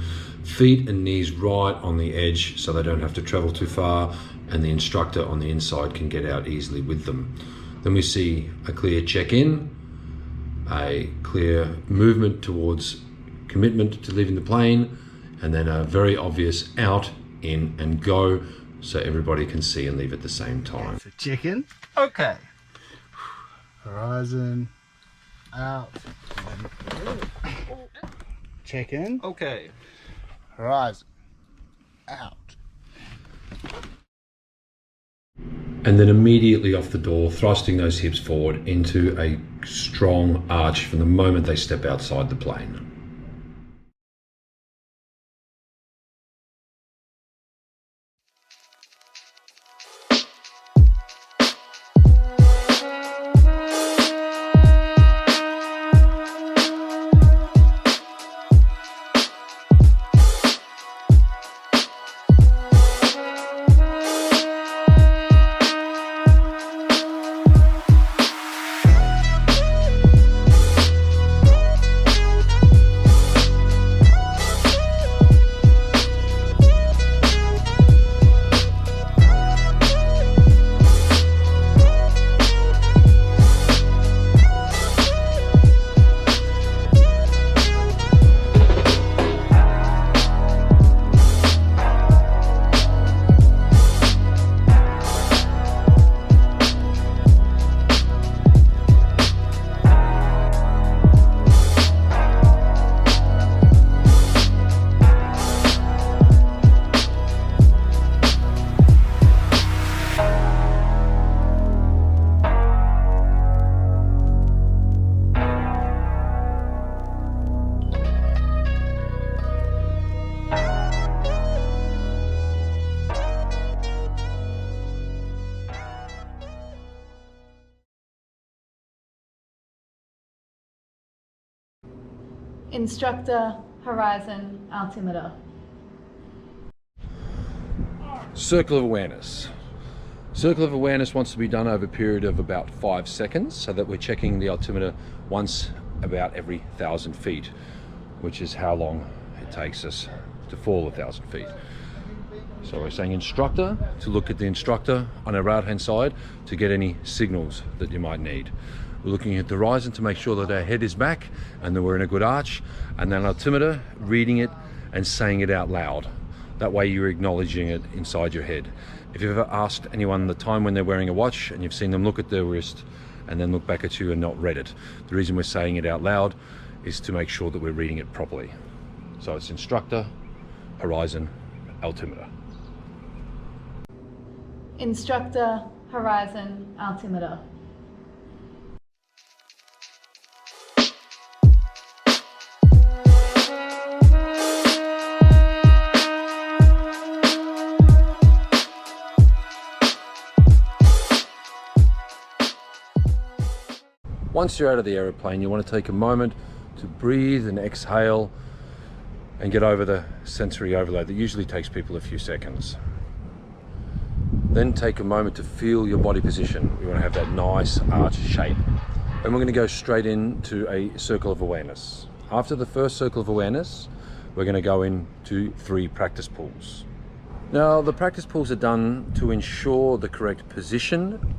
Feet and knees right on the edge so they don't have to travel too far, and the instructor on the inside can get out easily with them. Then we see a clear check-in, a clear movement towards commitment to leaving the plane, and then a very obvious out, in, and go, so everybody can see and leave at the same time. So chicken, okay. Horizon, out. Chicken, Okay. horizon, out. And then immediately off the door, thrusting those hips forward into a strong arch from the moment they step outside the plane. Instructor, horizon, altimeter. Circle of awareness. Circle of awareness wants to be done over a period of about 5 seconds, so that we're checking the altimeter once about every 1,000 feet, which is how long it takes us to fall 1,000 feet. So we're saying instructor, to look at the instructor on our right hand side to get any signals that you might need. We're looking at the horizon to make sure that our head is back and that we're in a good arch, and then altimeter, reading it and saying it out loud. That way you're acknowledging it inside your head. If you've ever asked anyone the time when they're wearing a watch and you've seen them look at their wrist and then look back at you and not read it, the reason we're saying it out loud is to make sure that we're reading it properly. So it's instructor, horizon, altimeter. Instructor, horizon, altimeter. Once you're out of the aeroplane, you want to take a moment to breathe and exhale and get over the sensory overload that usually takes people a few seconds. Then take a moment to feel your body position. We want to have that nice arch shape. And we're going to go straight into a circle of awareness. After the first circle of awareness, we're going to go into 3 practice pulls. Now, the practice pulls are done to ensure the correct position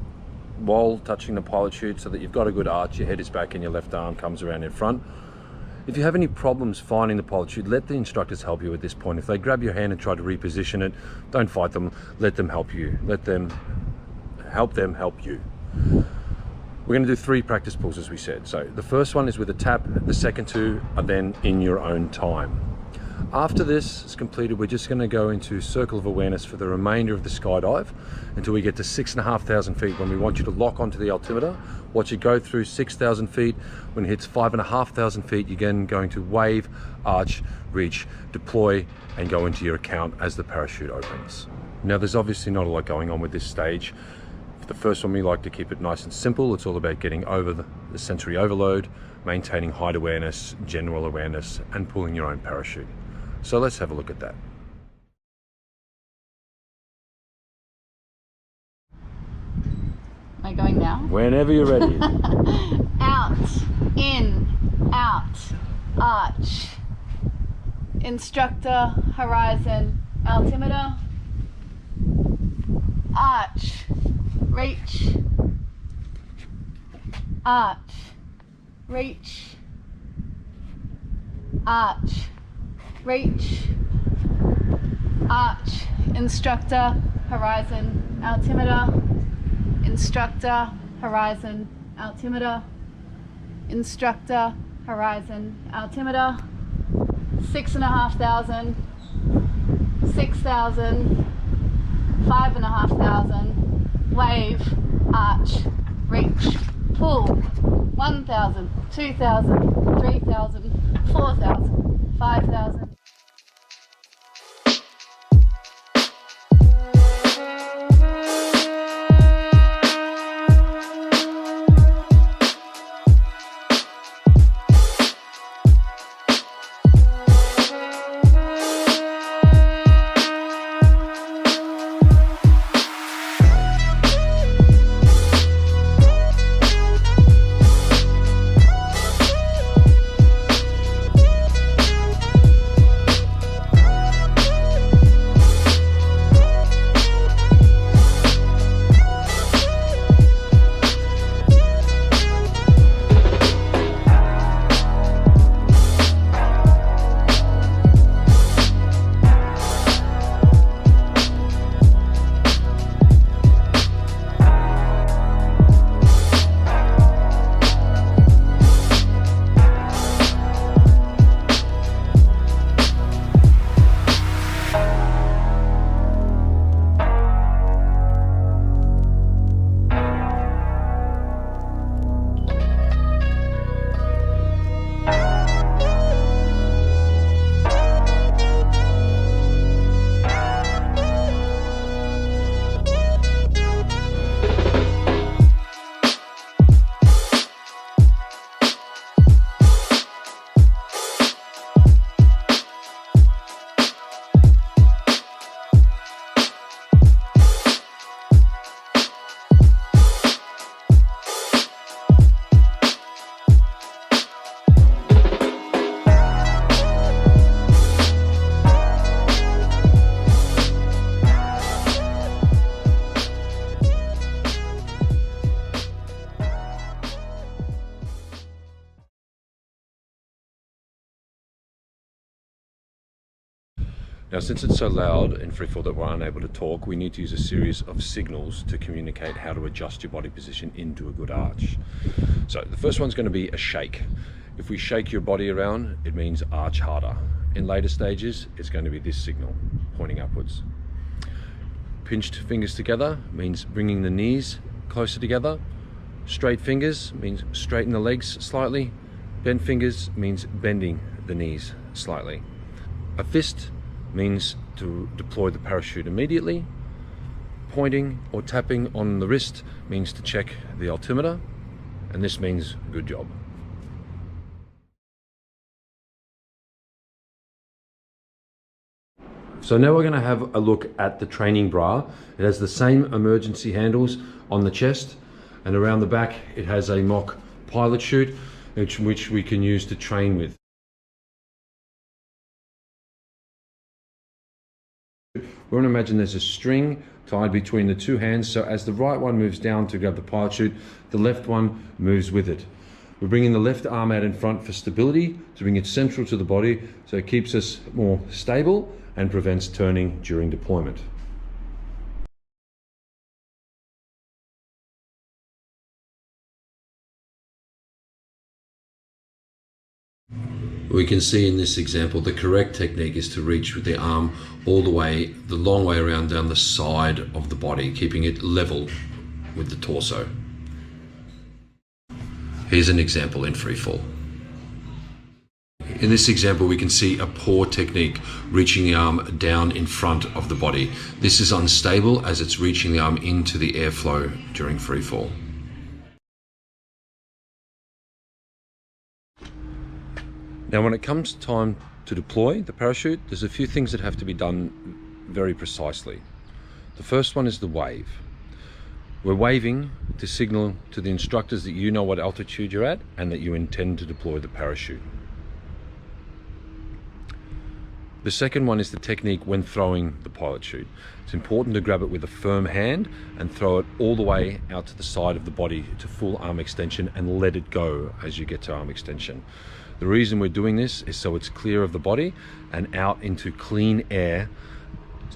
while touching the pilot chute so that you've got a good arch, your head is back and your left arm comes around in front. If you have any problems finding the pilot chute, let the instructors help you at this point. If they grab your hand and try to reposition it, don't fight them, let them help you. Let them help you. We're going to do 3 practice pulls, as we said. So the first one is with a tap, the second 2 are then in your own time. After this is completed, we're just going to go into circle of awareness for the remainder of the skydive until we get to 6,500 feet, when we want you to lock onto the altimeter, watch it go through 6,000 feet. When it hits 5,500 feet, you're again going to wave, arch, reach, deploy, and go into your account as the parachute opens. Now, there's obviously not a lot going on with this stage. For the first one, we like to keep it nice and simple. It's all about getting over the sensory overload, maintaining height awareness, general awareness, and pulling your own parachute. So let's have a look at that. Am I going now? Whenever you're ready. Out, in, out, arch. Instructor, horizon, altimeter. Arch, reach. Arch, reach. Arch, reach. Arch. Instructor, horizon, altimeter. Instructor, horizon, altimeter. Instructor, horizon, altimeter. 6,500, 6,000, 5,500. Wave, arch, reach, pull. 1,000, 2,000, 3,000, 4,000, 5,000. Now, since it's so loud in freefall that we're unable to talk, we need to use a series of signals to communicate how to adjust your body position into a good arch. So the first one's going to be a shake. If we shake your body around, it means arch harder. In later stages, it's going to be this signal, pointing upwards. Pinched fingers together means bringing the knees closer together. Straight fingers means straighten the legs slightly. Bent fingers means bending the knees slightly. A fist means to deploy the parachute immediately. Pointing or tapping on the wrist means to check the altimeter, and this means good job. So now we're going to have a look at the training bra. It has the same emergency handles on the chest, and around the back it has a mock pilot chute which we can use to train with. We're going to imagine there's a string tied between the two hands, so as the right one moves down to grab the pilot chute, the left one moves with it. We're bringing the left arm out in front for stability, to bring it central to the body, so it keeps us more stable and prevents turning during deployment. We can see in this example the correct technique is to reach with the arm all the way, the long way around down the side of the body, keeping it level with the torso. Here's an example in free fall. In this example, we can see a poor technique, reaching the arm down in front of the body. This is unstable as it's reaching the arm into the airflow during free fall. Now, when it comes time to deploy the parachute, there's a few things that have to be done very precisely. The first one is the wave. We're waving to signal to the instructors that you know what altitude you're at and that you intend to deploy the parachute. The second one is the technique when throwing the pilot chute. It's important to grab it with a firm hand and throw it all the way out to the side of the body to full arm extension and let it go as you get to arm extension. The reason we're doing this is so it's clear of the body and out into clean air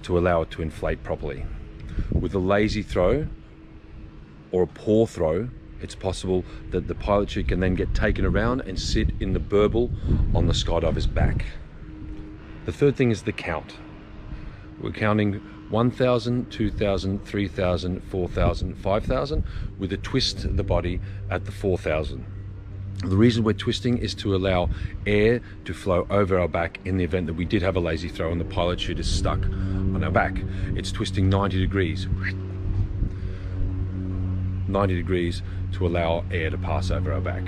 to allow it to inflate properly. With a lazy throw or a poor throw, it's possible that the pilot chute can then get taken around and sit in the burble on the skydiver's back. The third thing is the count. We're counting 1,000, 2,000, 3,000, 4,000, 5,000 with a twist of the body at the 4,000. The reason we're twisting is to allow air to flow over our back in the event that we did have a lazy throw and the pilot chute is stuck on our back. It's twisting 90 degrees. 90 degrees to allow air to pass over our back.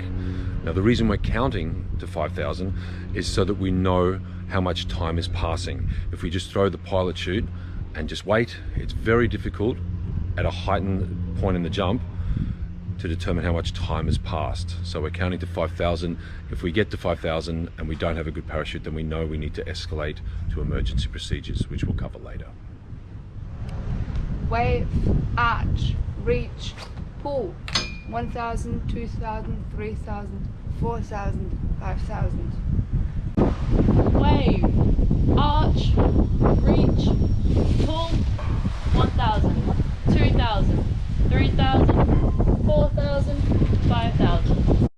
Now, the reason we're counting to 5,000 is so that we know how much time is passing. If we just throw the pilot chute and just wait, it's very difficult at a heightened point in the jump to determine how much time has passed. So we're counting to 5,000. If we get to 5,000 and we don't have a good parachute, then we know we need to escalate to emergency procedures, which we'll cover later. Wave, arch, reach, pull. 1,000, 2,000, 3,000, 4,000, 5,000. Wave, arch, reach, pull. 1,000, 2,000, 3,000, 4,000, 5,000.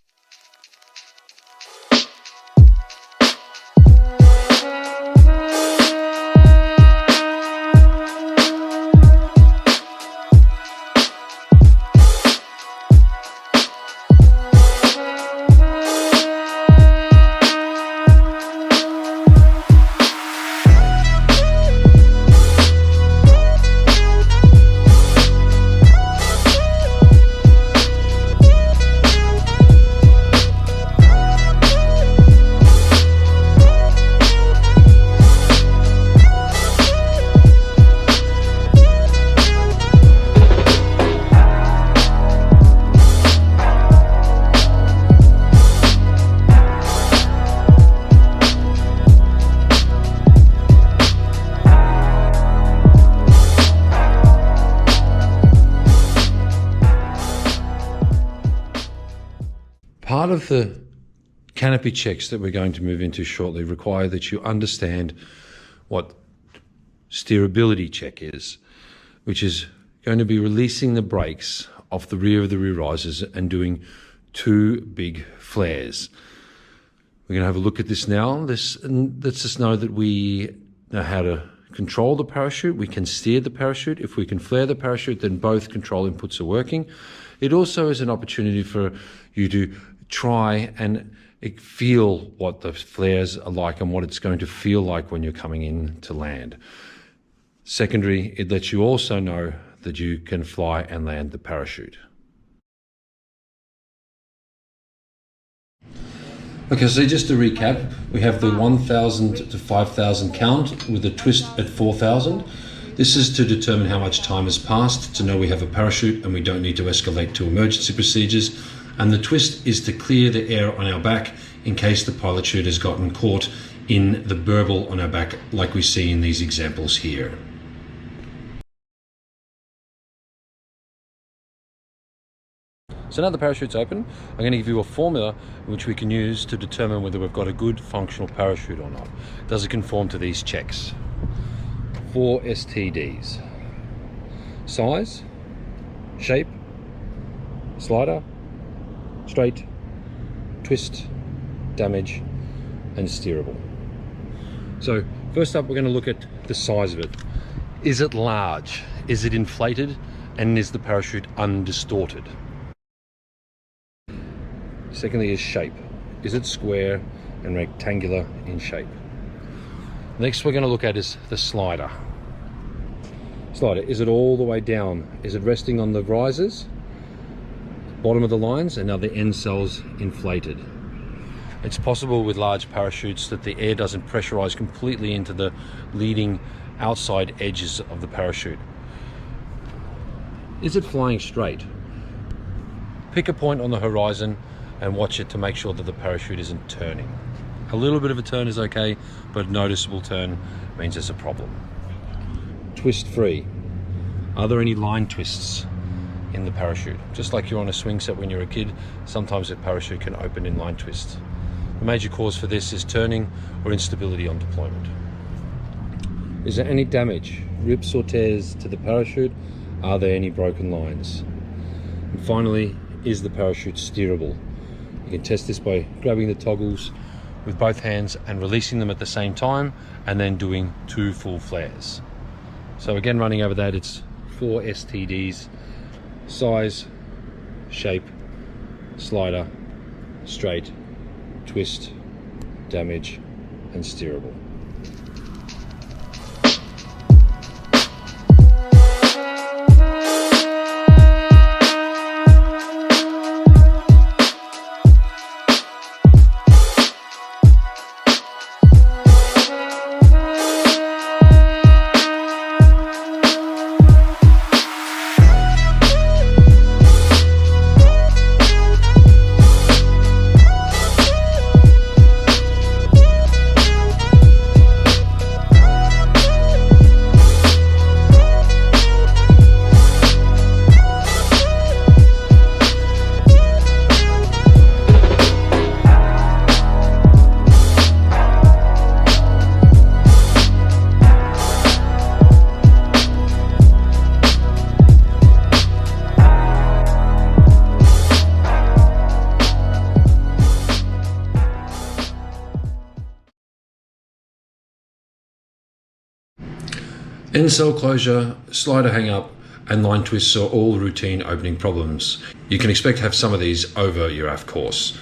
Part of the canopy checks that we're going to move into shortly require that you understand what steerability check is, which is going to be releasing the brakes off the rear of the rear risers and doing 2 big flares. We're going to have a look at this now. This lets us know that we know how to control the parachute. We can steer the parachute. If we can flare the parachute, then both control inputs are working. It also is an opportunity for you to try and feel what the flares are like and what it's going to feel like when you're coming in to land. Secondary, it lets you also know that you can fly and land the parachute. Okay, so just to recap, we have the 1,000 to 5,000 count with a twist at 4,000. This is to determine how much time has passed, to know we have a parachute and we don't need to escalate to emergency procedures. And the twist is to clear the air on our back in case the pilot chute has gotten caught in the burble on our back, like we see in these examples here. So now the parachute's open, I'm going to give you a formula which we can use to determine whether we've got a good functional parachute or not. Does it conform to these checks? 4 STDs. Size, shape, slider, straight, twist, damage, and steerable. So first up, we're going to look at the size of it. Is it large? Is it inflated? And is the parachute undistorted? Secondly is shape. Is it square and rectangular in shape? Next we're going to look at is the slider. Slider, is it all the way down? Is it resting on the risers, bottom of the lines, and are the end cells inflated? It's possible with large parachutes that the air doesn't pressurize completely into the leading outside edges of the parachute. Is it flying straight? Pick a point on the horizon and watch it to make sure that the parachute isn't turning. A little bit of a turn is okay, but a noticeable turn means there's a problem. Twist free. Are there any line twists in the parachute? Just like you're on a swing set when you're a kid, sometimes a parachute can open in line twists. The major cause for this is turning or instability on deployment. Is there any damage, rips or tears to the parachute? Are there any broken lines? And finally, is the parachute steerable? You can test this by grabbing the toggles with both hands and releasing them at the same time, and then doing 2 full flares. So again, running over that, it's 4 STDs, size, shape, slider, straight, twist, damage, and steerable. End cell closure, slider hang up, and line twists are all routine opening problems. You can expect to have some of these over your aft course.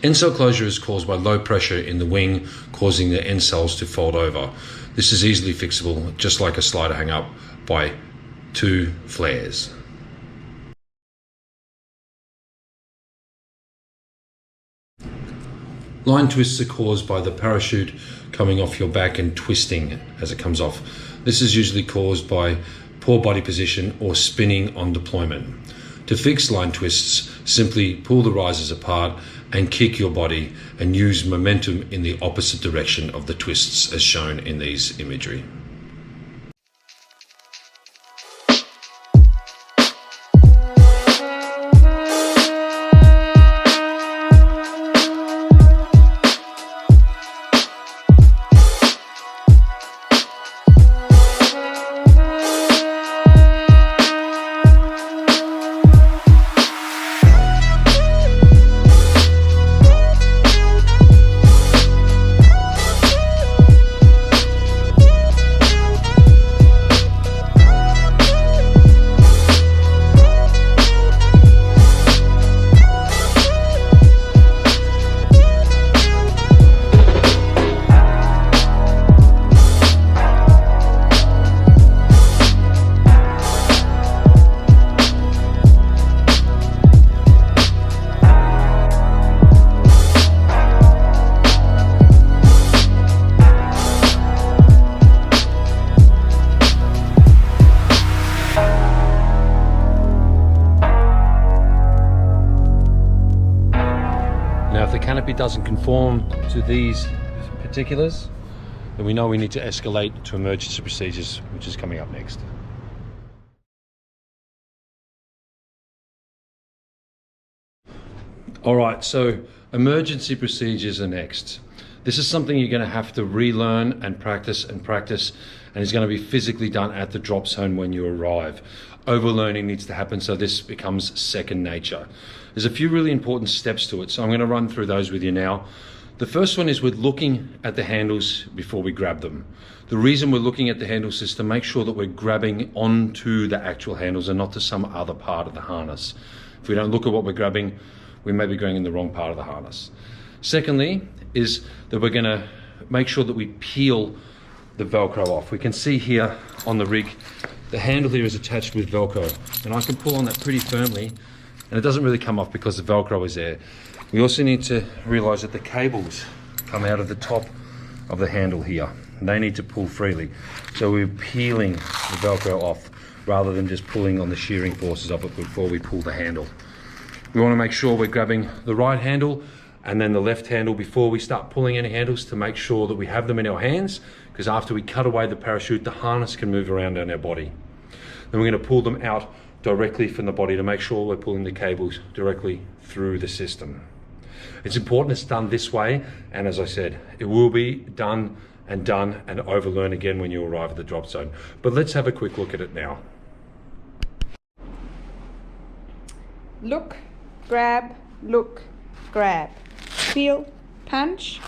End cell closure is caused by low pressure in the wing, causing the end cells to fold over. This is easily fixable, just like a slider hang up, by 2 flares. Line twists are caused by the parachute coming off your back and twisting as it comes off. This is usually caused by poor body position or spinning on deployment. To fix line twists, simply pull the risers apart and kick your body and use momentum in the opposite direction of the twists as shown in these imagery. Now, if the canopy doesn't conform to these particulars, then we know we need to escalate to emergency procedures, which is coming up next. All right, so emergency procedures are next. This is something you're going to have to relearn and practice, and it's going to be physically done at the drop zone when you arrive. Overlearning needs to happen so this becomes second nature. There's a few really important steps to it, so I'm going to run through those with you now. The first one is with looking at the handles before we grab them. The reason we're looking at the handles is to make sure that we're grabbing onto the actual handles and not to some other part of the harness. If we don't look at what we're grabbing, we may be going in the wrong part of the harness. Secondly is that we're going to make sure that we peel the Velcro off. We can see here on the rig, the handle here is attached with Velcro, and I can pull on that pretty firmly and it doesn't really come off because the Velcro is there. We also need to realize that the cables come out of the top of the handle here. They need to pull freely. So we're peeling the Velcro off rather than just pulling on the shearing forces of it before we pull the handle. We want to make sure we're grabbing the right handle and then the left handle before we start pulling any handles, to make sure that we have them in our hands, because after we cut away the parachute, the harness can move around on our body. Then we're going to pull them out directly from the body to make sure we're pulling the cables directly through the system. It's important it's done this way, and as I said, it will be done and overlearn again when you arrive at the drop zone. But let's have a quick look at it now. Look, grab, look, grab. Peel, punch,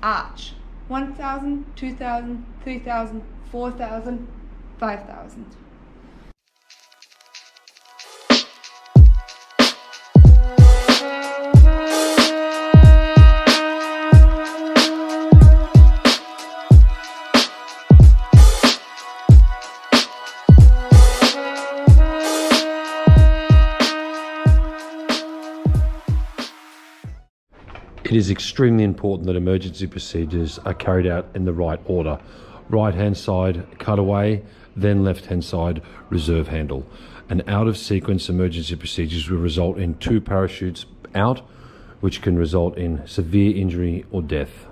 arch. 1,000, 2,000, 3,000, 4,000, 5,000. It is extremely important that emergency procedures are carried out in the right order. Right hand side, cutaway, then left hand side, reserve handle. An out of sequence emergency procedures will result in 2 parachutes out, which can result in severe injury or death.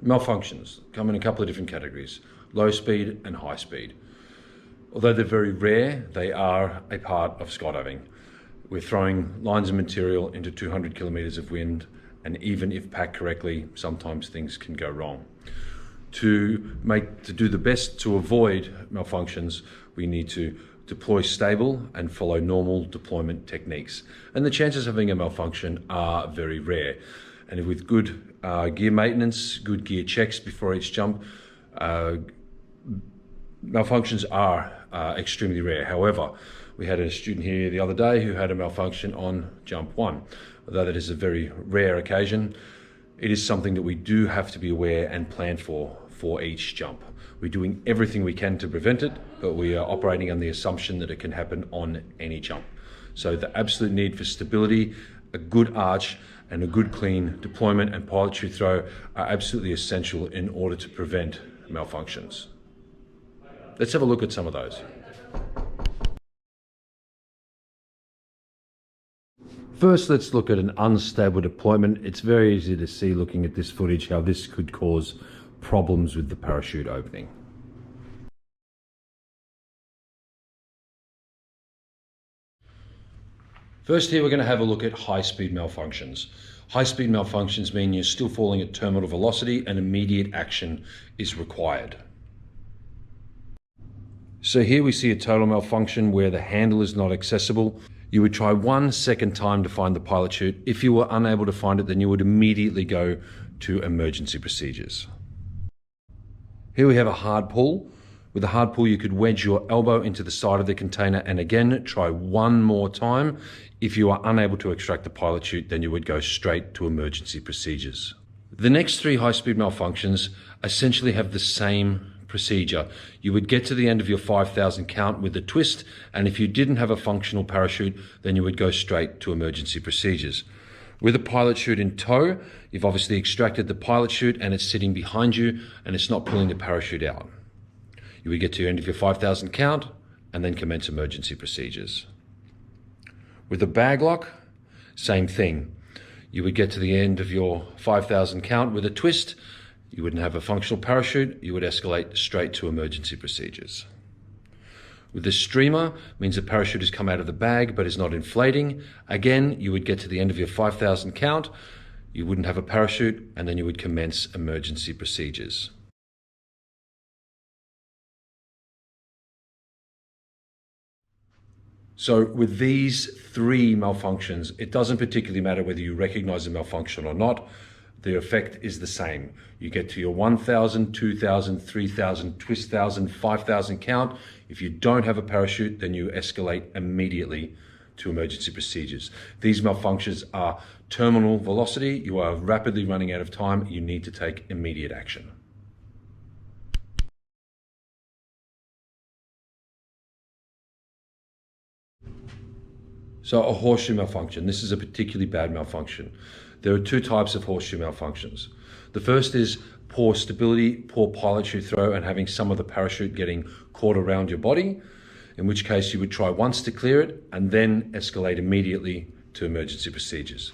Malfunctions come in a couple of different categories: low speed and high speed. Although they're very rare, they are a part of skydiving. We're throwing lines of material into 200 kilometers of wind, and even if packed correctly, sometimes things can go wrong. To do the best to avoid malfunctions, we need to deploy stable and follow normal deployment techniques. And the chances of having a malfunction are very rare. And with good gear maintenance, good gear checks before each jump, malfunctions are extremely rare. However, we had a student here the other day who had a malfunction on jump 1. Although that is a very rare occasion, it is something that we do have to be aware and plan for each jump. We're doing everything we can to prevent it, but we are operating on the assumption that it can happen on any jump. So the absolute need for stability, a good arch, and a good clean deployment and pilotage throw are absolutely essential in order to prevent malfunctions. Let's have a look at some of those. First, let's look at an unstable deployment. It's very easy to see looking at this footage how this could cause problems with the parachute opening. First here, we're going to have a look at high-speed malfunctions. High-speed malfunctions mean you're still falling at terminal velocity and immediate action is required. So here we see a total malfunction where the handle is not accessible. You would try 1 second time to find the pilot chute. If you were unable to find it, then you would immediately go to emergency procedures. Here we have a hard pull. With a hard pull, you could wedge your elbow into the side of the container and again, try 1 more time. If you are unable to extract the pilot chute, then you would go straight to emergency procedures. The next 3 high-speed malfunctions essentially have the same procedure. You would get to the end of your 5,000 count with a twist, and if you didn't have a functional parachute, then you would go straight to emergency procedures. With a pilot chute in tow, you've obviously extracted the pilot chute and it's sitting behind you and it's not pulling the parachute out. You would get to the end of your 5,000 count and then commence emergency procedures. With a bag lock, same thing. You would get to the end of your 5,000 count with a twist. You wouldn't have a functional parachute. You would escalate straight to emergency procedures. With the streamer, means the parachute has come out of the bag but is not inflating. Again, you would get to the end of your 5,000 count. You wouldn't have a parachute and then you would commence emergency procedures. So with these three malfunctions, it doesn't particularly matter whether you recognize a malfunction or not. The effect is the same. You get to your 1,000, 2,000, 3,000, twist 1,000, 5,000 count. If you don't have a parachute, then you escalate immediately to emergency procedures. These malfunctions are terminal velocity. You are rapidly running out of time. You need to take immediate action. So a horseshoe malfunction. This is a particularly bad malfunction. There are two types of horseshoe malfunctions. The first is poor stability, poor pilot chute throw, and having some of the parachute getting caught around your body, in which case you would try once to clear it and then escalate immediately to emergency procedures.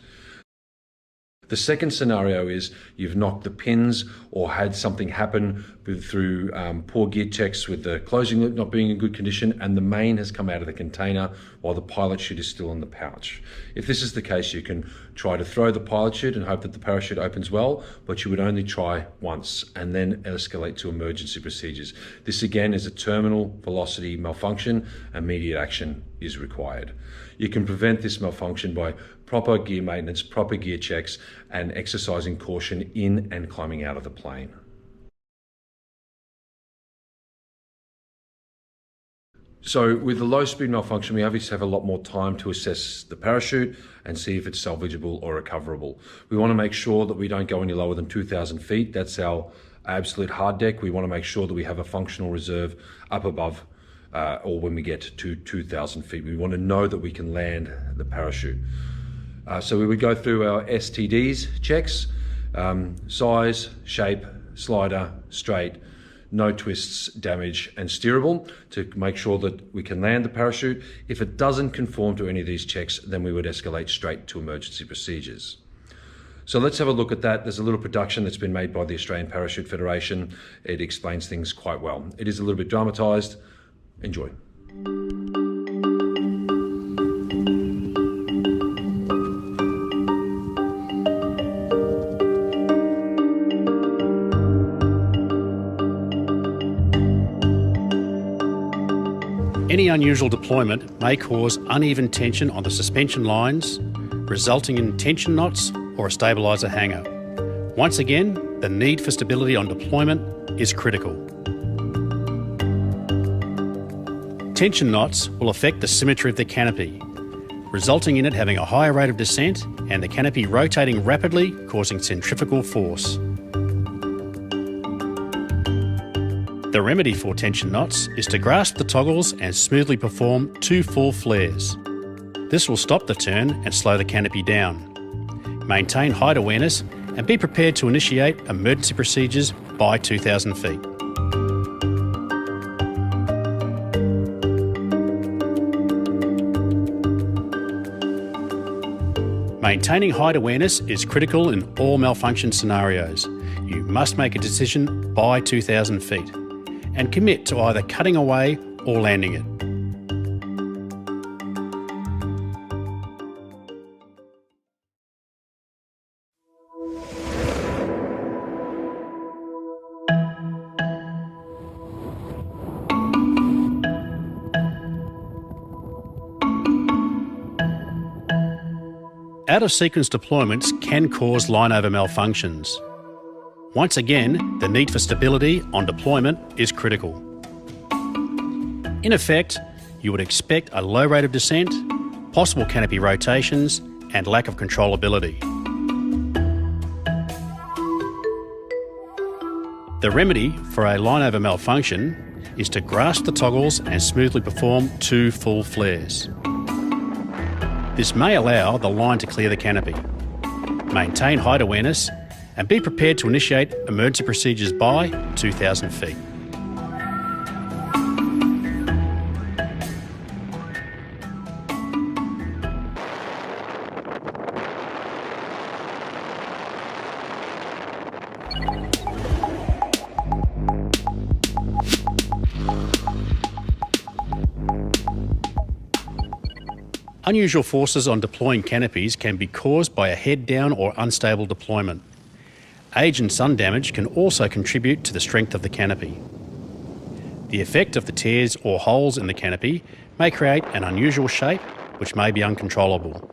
The second scenario is you've knocked the pins or had something happen through poor gear checks with the closing loop not being in good condition and the main has come out of the container while the pilot chute is still in the pouch. If this is the case, you can try to throw the pilot chute and hope that the parachute opens well, but you would only try once and then escalate to emergency procedures. This again is a terminal velocity malfunction. Immediate action is required. You can prevent this malfunction by proper gear maintenance, proper gear checks, and exercising caution in and climbing out of the plane. So with the low speed malfunction, we obviously have a lot more time to assess the parachute and see if it's salvageable or recoverable. We want to make sure that we don't go any lower than 2,000 feet. That's our absolute hard deck. We want to make sure that we have a functional reserve up above or when we get to 2,000 feet. We want to know that we can land the parachute. So we would go through our STDs checks, size, shape, slider, straight, no twists, damage, and steerable to make sure that we can land the parachute. If it doesn't conform to any of these checks, then we would escalate straight to emergency procedures. So let's have a look at that. There's a little production that's been made by the Australian Parachute Federation. It explains things quite well. It is a little bit dramatised. Enjoy. Any unusual deployment may cause uneven tension on the suspension lines, resulting in tension knots or a stabiliser hanger. Once again, the need for stability on deployment is critical. Tension knots will affect the symmetry of the canopy, resulting in it having a higher rate of descent and the canopy rotating rapidly, causing centrifugal force. The remedy for tension knots is to grasp the toggles and smoothly perform 2 full flares. This will stop the turn and slow the canopy down. Maintain height awareness and be prepared to initiate emergency procedures by 2,000 feet. Maintaining height awareness is critical in all malfunction scenarios. You must make a decision by 2,000 feet and commit to either cutting away or landing it. Out-of-sequence deployments can cause line-over malfunctions. Once again, the need for stability on deployment is critical. In effect, you would expect a low rate of descent, possible canopy rotations, and lack of controllability. The remedy for a line-over malfunction is to grasp the toggles and smoothly perform 2 full flares. This may allow the line to clear the canopy. maintain height awareness, and be prepared to initiate emergency procedures by 2,000 feet. Unusual forces on deploying canopies can be caused by a head-down or unstable deployment. Age and sun damage can also contribute to the strength of the canopy. The effect of the tears or holes in the canopy may create an unusual shape which may be uncontrollable.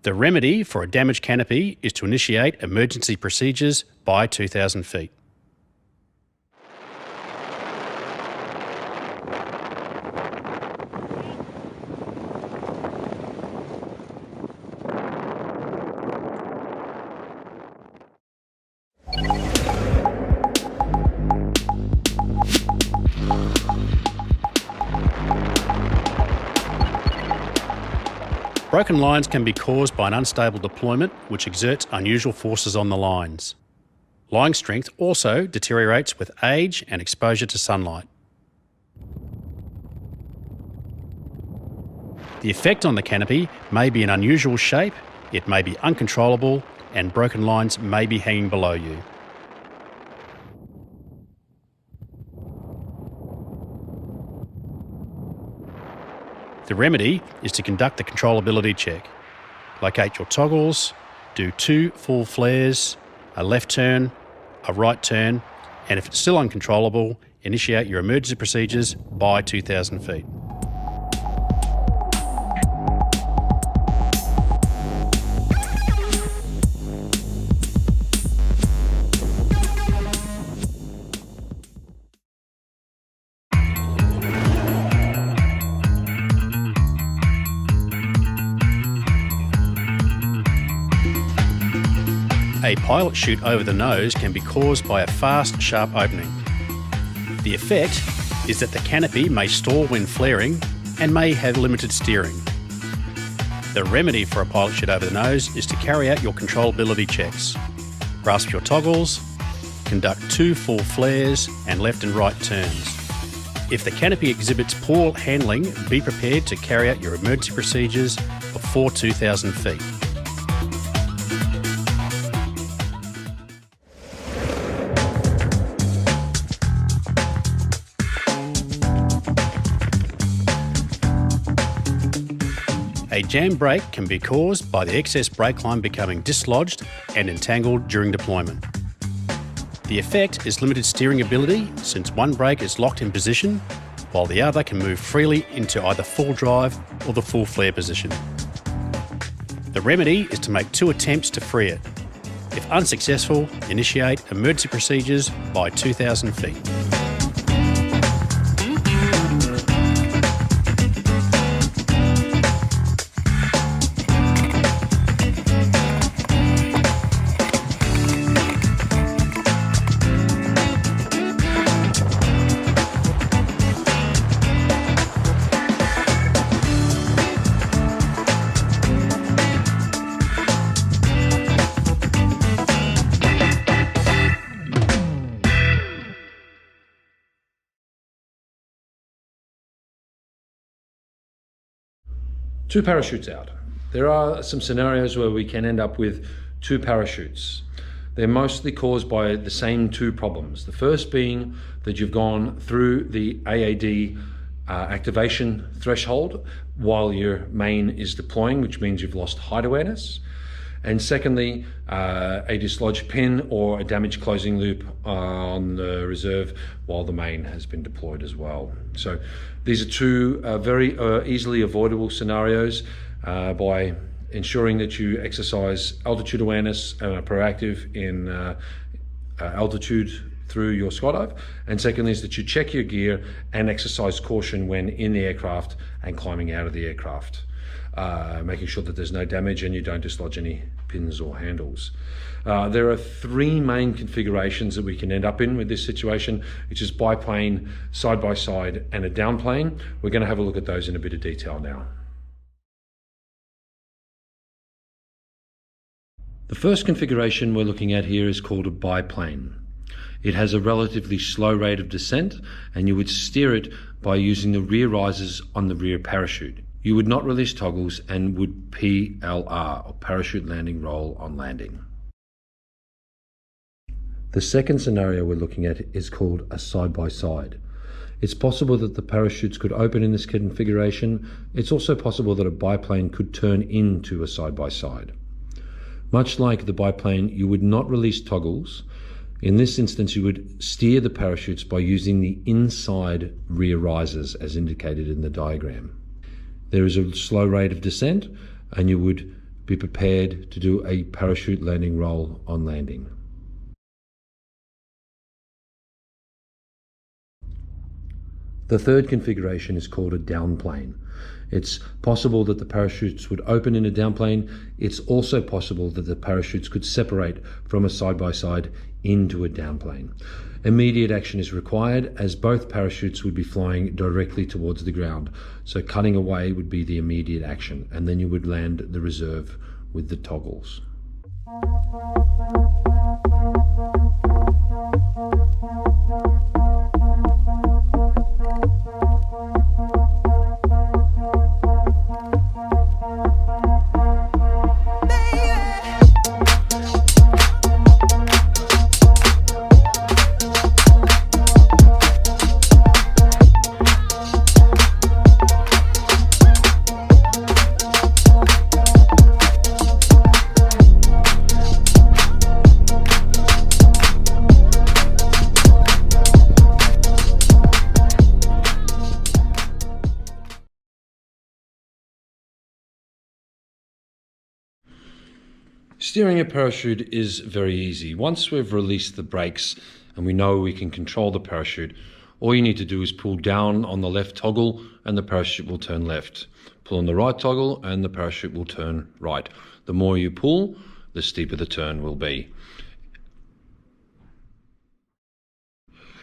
The remedy for a damaged canopy is to initiate emergency procedures by 2,000 feet. Broken lines can be caused by an unstable deployment which exerts unusual forces on the lines. Line strength also deteriorates with age and exposure to sunlight. The effect on the canopy may be an unusual shape, it may be uncontrollable, and broken lines may be hanging below you. The remedy is to conduct the controllability check. Locate your toggles, do 2 full flares, a left turn, a right turn, and if it's still uncontrollable, initiate your emergency procedures by 2,000 feet. A pilot chute over the nose can be caused by a fast, sharp opening. The effect is that the canopy may stall when flaring and may have limited steering. The remedy for a pilot chute over the nose is to carry out your controllability checks. Grasp your toggles, conduct 2 full flares and left and right turns. If the canopy exhibits poor handling, be prepared to carry out your emergency procedures before 2,000 feet. A jam brake can be caused by the excess brake line becoming dislodged and entangled during deployment. The effect is limited steering ability since one brake is locked in position while the other can move freely into either full drive or the full flare position. The remedy is to make 2 attempts to free it. If unsuccessful, initiate emergency procedures by 2,000 feet. Two parachutes out. There are some scenarios where we can end up with 2 parachutes. They're mostly caused by the same 2 problems. The first being that you've gone through the AAD activation threshold while your main is deploying, which means you've lost height awareness. And secondly, a dislodged pin or a damaged closing loop on the reserve while the main has been deployed as well. So these are 2 very easily avoidable scenarios by ensuring that you exercise altitude awareness and are proactive in altitude through your skydive. And secondly is that you check your gear and exercise caution when in the aircraft and climbing out of the aircraft. making sure that there's no damage and you don't dislodge any pins or handles. There are three main configurations that we can end up in with this situation, which is biplane, side by side, and a downplane. We're going to have a look at those in a bit of detail now. The first configuration we're looking at here is called a biplane. It has a relatively slow rate of descent, and you would steer it by using the rear risers on the rear parachute. You would not release toggles and would PLR, or parachute landing roll on landing. The second scenario we're looking at is called a side-by-side. It's possible that the parachutes could open in this configuration. It's also possible that a biplane could turn into a side-by-side. Much like the biplane, you would not release toggles. In this instance, you would steer the parachutes by using the inside rear risers as indicated in the diagram. There is a slow rate of descent, and you would be prepared to do a parachute landing roll on landing. The third configuration is called a downplane. It's possible that the parachutes would open in a downplane. It's also possible that the parachutes could separate from a side-by-side into a downplane. Immediate action is required, as both parachutes would be flying directly towards the ground. So cutting away would be the immediate action, and then you would land the reserve with the toggles. Steering a parachute is very easy. Once we've released the brakes and we know we can control the parachute, all you need to do is pull down on the left toggle and the parachute will turn left. Pull on the right toggle and the parachute will turn right. The more you pull, the steeper the turn will be.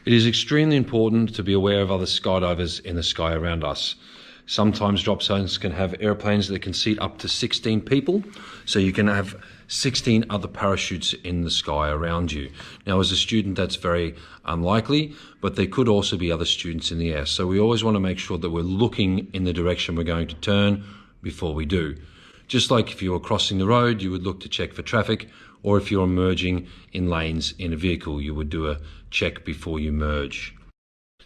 It is extremely important to be aware of other skydivers in the sky around us. Sometimes drop zones can have airplanes that can seat up to 16 people, so you can have 16 other parachutes in the sky around you. Now, as a student, that's very unlikely, but there could also be other students in the air. So we always want to make sure that we're looking in the direction we're going to turn before we do. Just like if you were crossing the road, you would look to check for traffic, or if you're merging in lanes in a vehicle, you would do a check before you merge.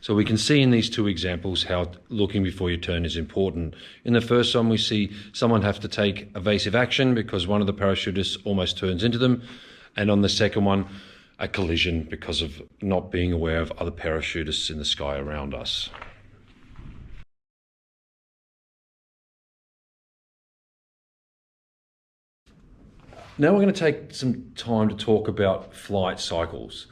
So we can see in these two examples how looking before you turn is important. In the first one, we see someone have to take evasive action because one of the parachutists almost turns into them. And on the second one, a collision because of not being aware of other parachutists in the sky around us. Now we're going to take some time to talk about flight cycles.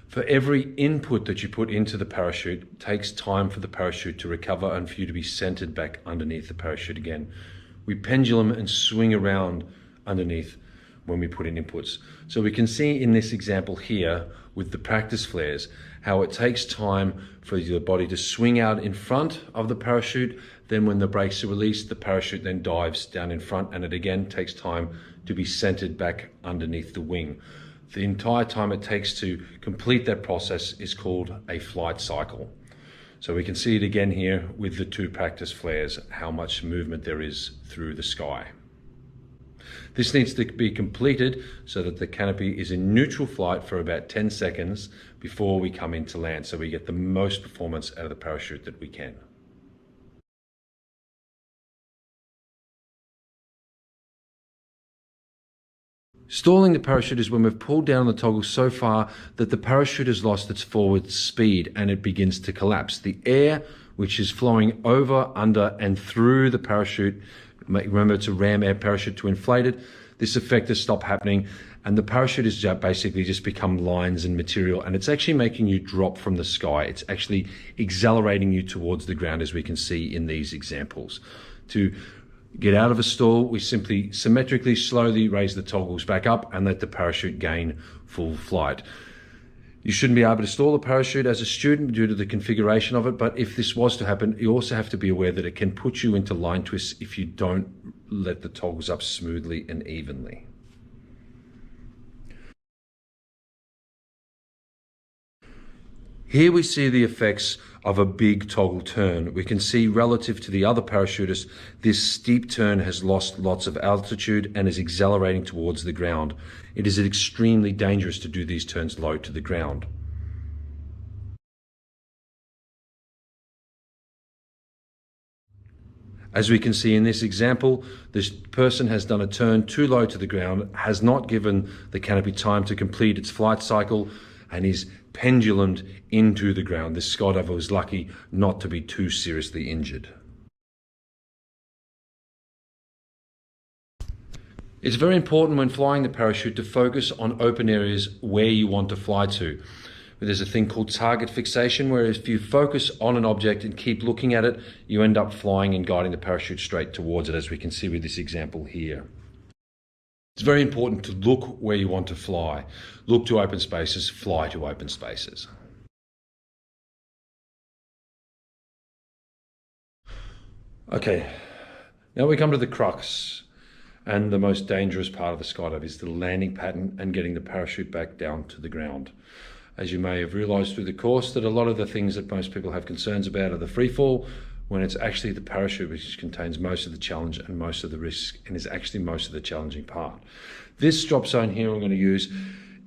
For every input that you put into the parachute, it takes time for the parachute to recover and for you to be centered back underneath the parachute again. We pendulum and swing around underneath when we put in inputs. So we can see in this example here with the practice flares, how it takes time for your body to swing out in front of the parachute. Then when the brakes are released, the parachute then dives down in front, and it again takes time to be centered back underneath the wing. The entire time it takes to complete that process is called a flight cycle. So we can see it again here with the two practice flares, how much movement there is through the sky. This needs to be completed so that the canopy is in neutral flight for about 10 seconds before we come into land, so we get the most performance out of the parachute that we can. Stalling the parachute is when we've pulled down the toggle so far that the parachute has lost its forward speed and it begins to collapse. The air, which is flowing over, under, and through the parachute, remember it's a ram air parachute to inflate it, this effect has stopped happening, and the parachute has basically just become lines and material, and it's actually making you drop from the sky. It's actually accelerating you towards the ground, as we can see in these examples. To get out of a stall, we simply symmetrically, slowly raise the toggles back up and let the parachute gain full flight. You shouldn't be able to stall a parachute as a student due to the configuration of it, but if this was to happen, you also have to be aware that it can put you into line twists if you don't let the toggles up smoothly and evenly. Here we see the effects of a big toggle turn. We can see relative to the other parachutists, this steep turn has lost lots of altitude and is accelerating towards the ground. It is extremely dangerous to do these turns low to the ground. As we can see in this example, this person has done a turn too low to the ground, has not given the canopy time to complete its flight cycle, and is pendulumed into the ground. This skydiver was lucky not to be too seriously injured. It's very important when flying the parachute to focus on open areas where you want to fly to. There's a thing called target fixation, where if you focus on an object and keep looking at it, you end up flying and guiding the parachute straight towards it, as we can see with this example here. It's very important to look where you want to fly. Look to open spaces, fly to open spaces. Okay, now we come to the crux and the most dangerous part of the skydive is the landing pattern and getting the parachute back down to the ground. As you may have realised through the course, that a lot of the things that most people have concerns about are the free fall, when it's actually the parachute which contains most of the challenge and most of the risk, and is actually most of the challenging part. This drop zone here I'm going to use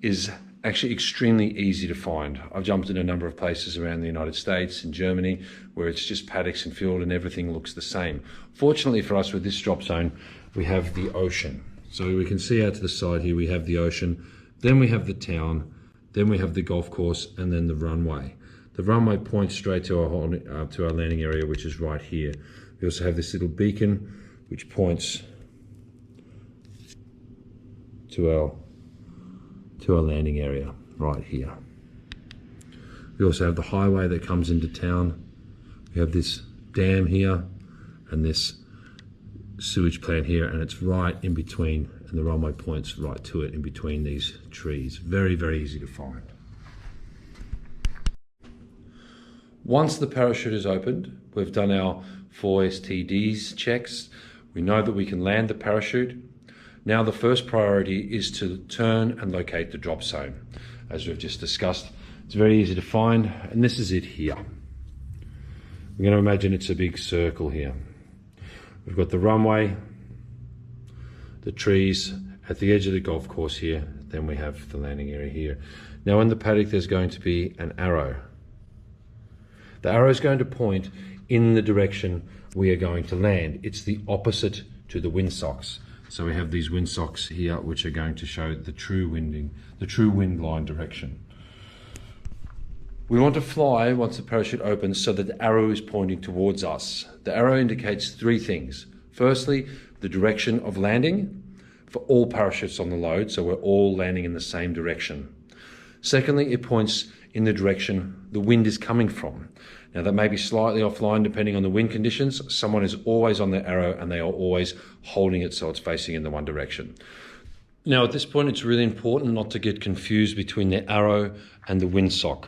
is actually extremely easy to find. I've jumped in a number of places around the United States and Germany where it's just paddocks and field and everything looks the same. Fortunately for us with this drop zone, we have the ocean. So we can see out to the side here, we have the ocean, then we have the town, then we have the golf course, and then the runway. The runway points straight to our landing area, which is right here. We also have this little beacon, which points to our landing area right here. We also have the highway that comes into town. We have this dam here and this sewage plant here, and it's right in between, and the runway points right to it in between these trees. Very, very easy to find. Once the parachute is opened, we've done our 4 STDs checks. We know that we can land the parachute. Now the first priority is to turn and locate the drop zone. As we've just discussed, it's very easy to find, and this is it here. We're going to imagine it's a big circle here. We've got the runway, the trees at the edge of the golf course here, then we have the landing area here. Now in the paddock there's going to be an arrow. The arrow is going to point in the direction we are going to land. It's the opposite to the windsocks. So we have these windsocks here which are going to show the true wind line direction. We want to fly once the parachute opens so that the arrow is pointing towards us. The arrow indicates 3 things. Firstly, the direction of landing for all parachutes on the load, so we're all landing in the same direction. Secondly, it points in the direction the wind is coming from. Now that may be slightly offline depending on the wind conditions. Someone is always on the arrow and they are always holding it so it's facing in the one direction. Now at this point it's really important not to get confused between the arrow and the windsock.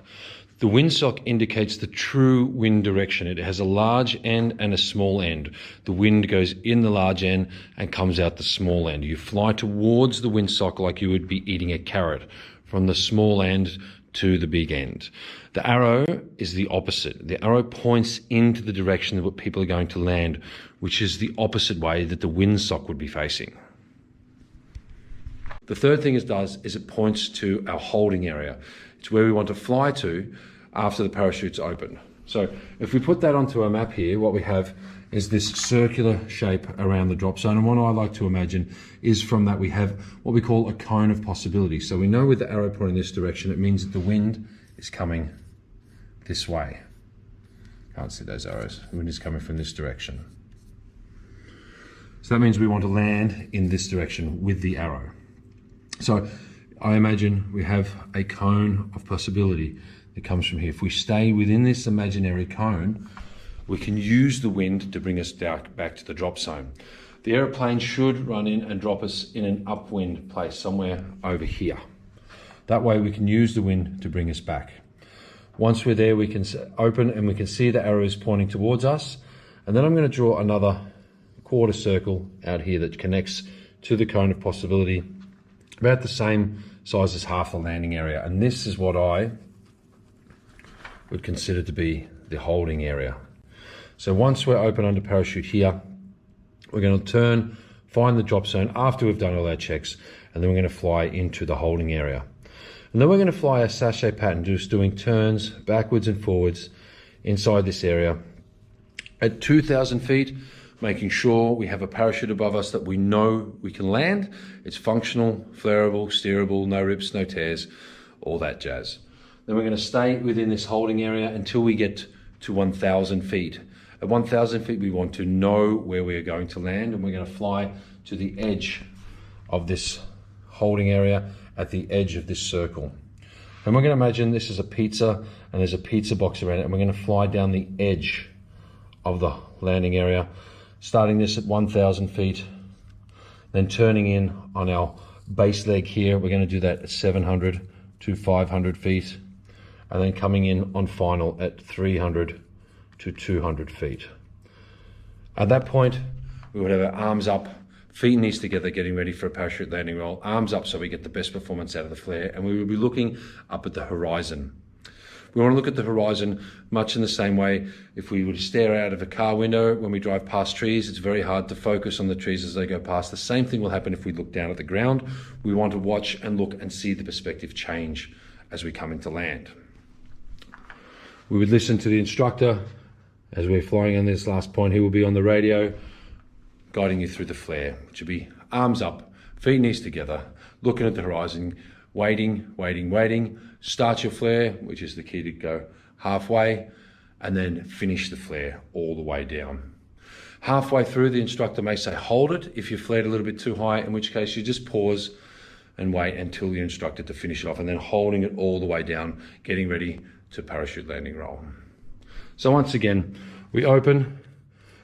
The windsock indicates the true wind direction. It has a large end and a small end. The wind goes in the large end and comes out the small end. You fly towards the windsock like you would be eating a carrot, from the small end to the big end. The arrow is the opposite. The arrow points into the direction that people are going to land, which is the opposite way that the windsock would be facing. The third thing it does is it points to our holding area. It's where we want to fly to after the parachute's open. So if we put that onto our map here, what we have is this circular shape around the drop zone. And what I like to imagine is from that we have what we call a cone of possibility. So we know with the arrow pointing this direction, it means that the wind is coming this way. Can't see those arrows. The wind is coming from this direction. So that means we want to land in this direction with the arrow. So I imagine we have a cone of possibility that comes from here. If we stay within this imaginary cone, we can use the wind to bring us back to the drop zone. the aeroplane should run in and drop us in an upwind place somewhere over here. That way we can use the wind to bring us back. Once we're there, we can open and we can see the arrows pointing towards us. And then I'm going to draw another quarter circle out here that connects to the cone of possibility, about the same size as half the landing area. And this is what I would consider to be the holding area. So once we're open under parachute here, we're going to turn, find the drop zone after we've done all our checks, and then we're going to fly into the holding area. And then we're going to fly a sachet pattern, just doing turns backwards and forwards inside this area at 2,000 feet, making sure we have a parachute above us that we know we can land. It's functional, flareable, steerable, no rips, no tears, all that jazz. Then we're going to stay within this holding area until we get to 1,000 feet. At 1,000 feet, we want to know where we are going to land, and we're going to fly to the edge of this holding area at the edge of this circle. And we're going to imagine this is a pizza, and there's a pizza box around it, and we're going to fly down the edge of the landing area, starting this at 1,000 feet, then turning in on our base leg here. We're going to do that at 700 to 500 feet, and then coming in on final at 300 to 200 feet. At that point, we would have our arms up, feet and knees together, getting ready for a parachute landing roll, arms up so we get the best performance out of the flare, and we will be looking up at the horizon. We want to look at the horizon much in the same way. If we were to stare out of a car window when we drive past trees, it's very hard to focus on the trees as they go past. The same thing will happen if we look down at the ground. We want to watch and look and see the perspective change as we come into land. We would listen to the instructor as we're flying on this last point. He will be on the radio guiding you through the flare, which will be arms up, feet and knees together, looking at the horizon, waiting, waiting, waiting. Start your flare, which is the key to go halfway, and then finish the flare all the way down. Halfway through, the instructor may say, hold it if you flared a little bit too high, in which case you just pause and wait until you're instructed to finish it off, and then holding it all the way down, getting ready to parachute landing roll. So once again, we open.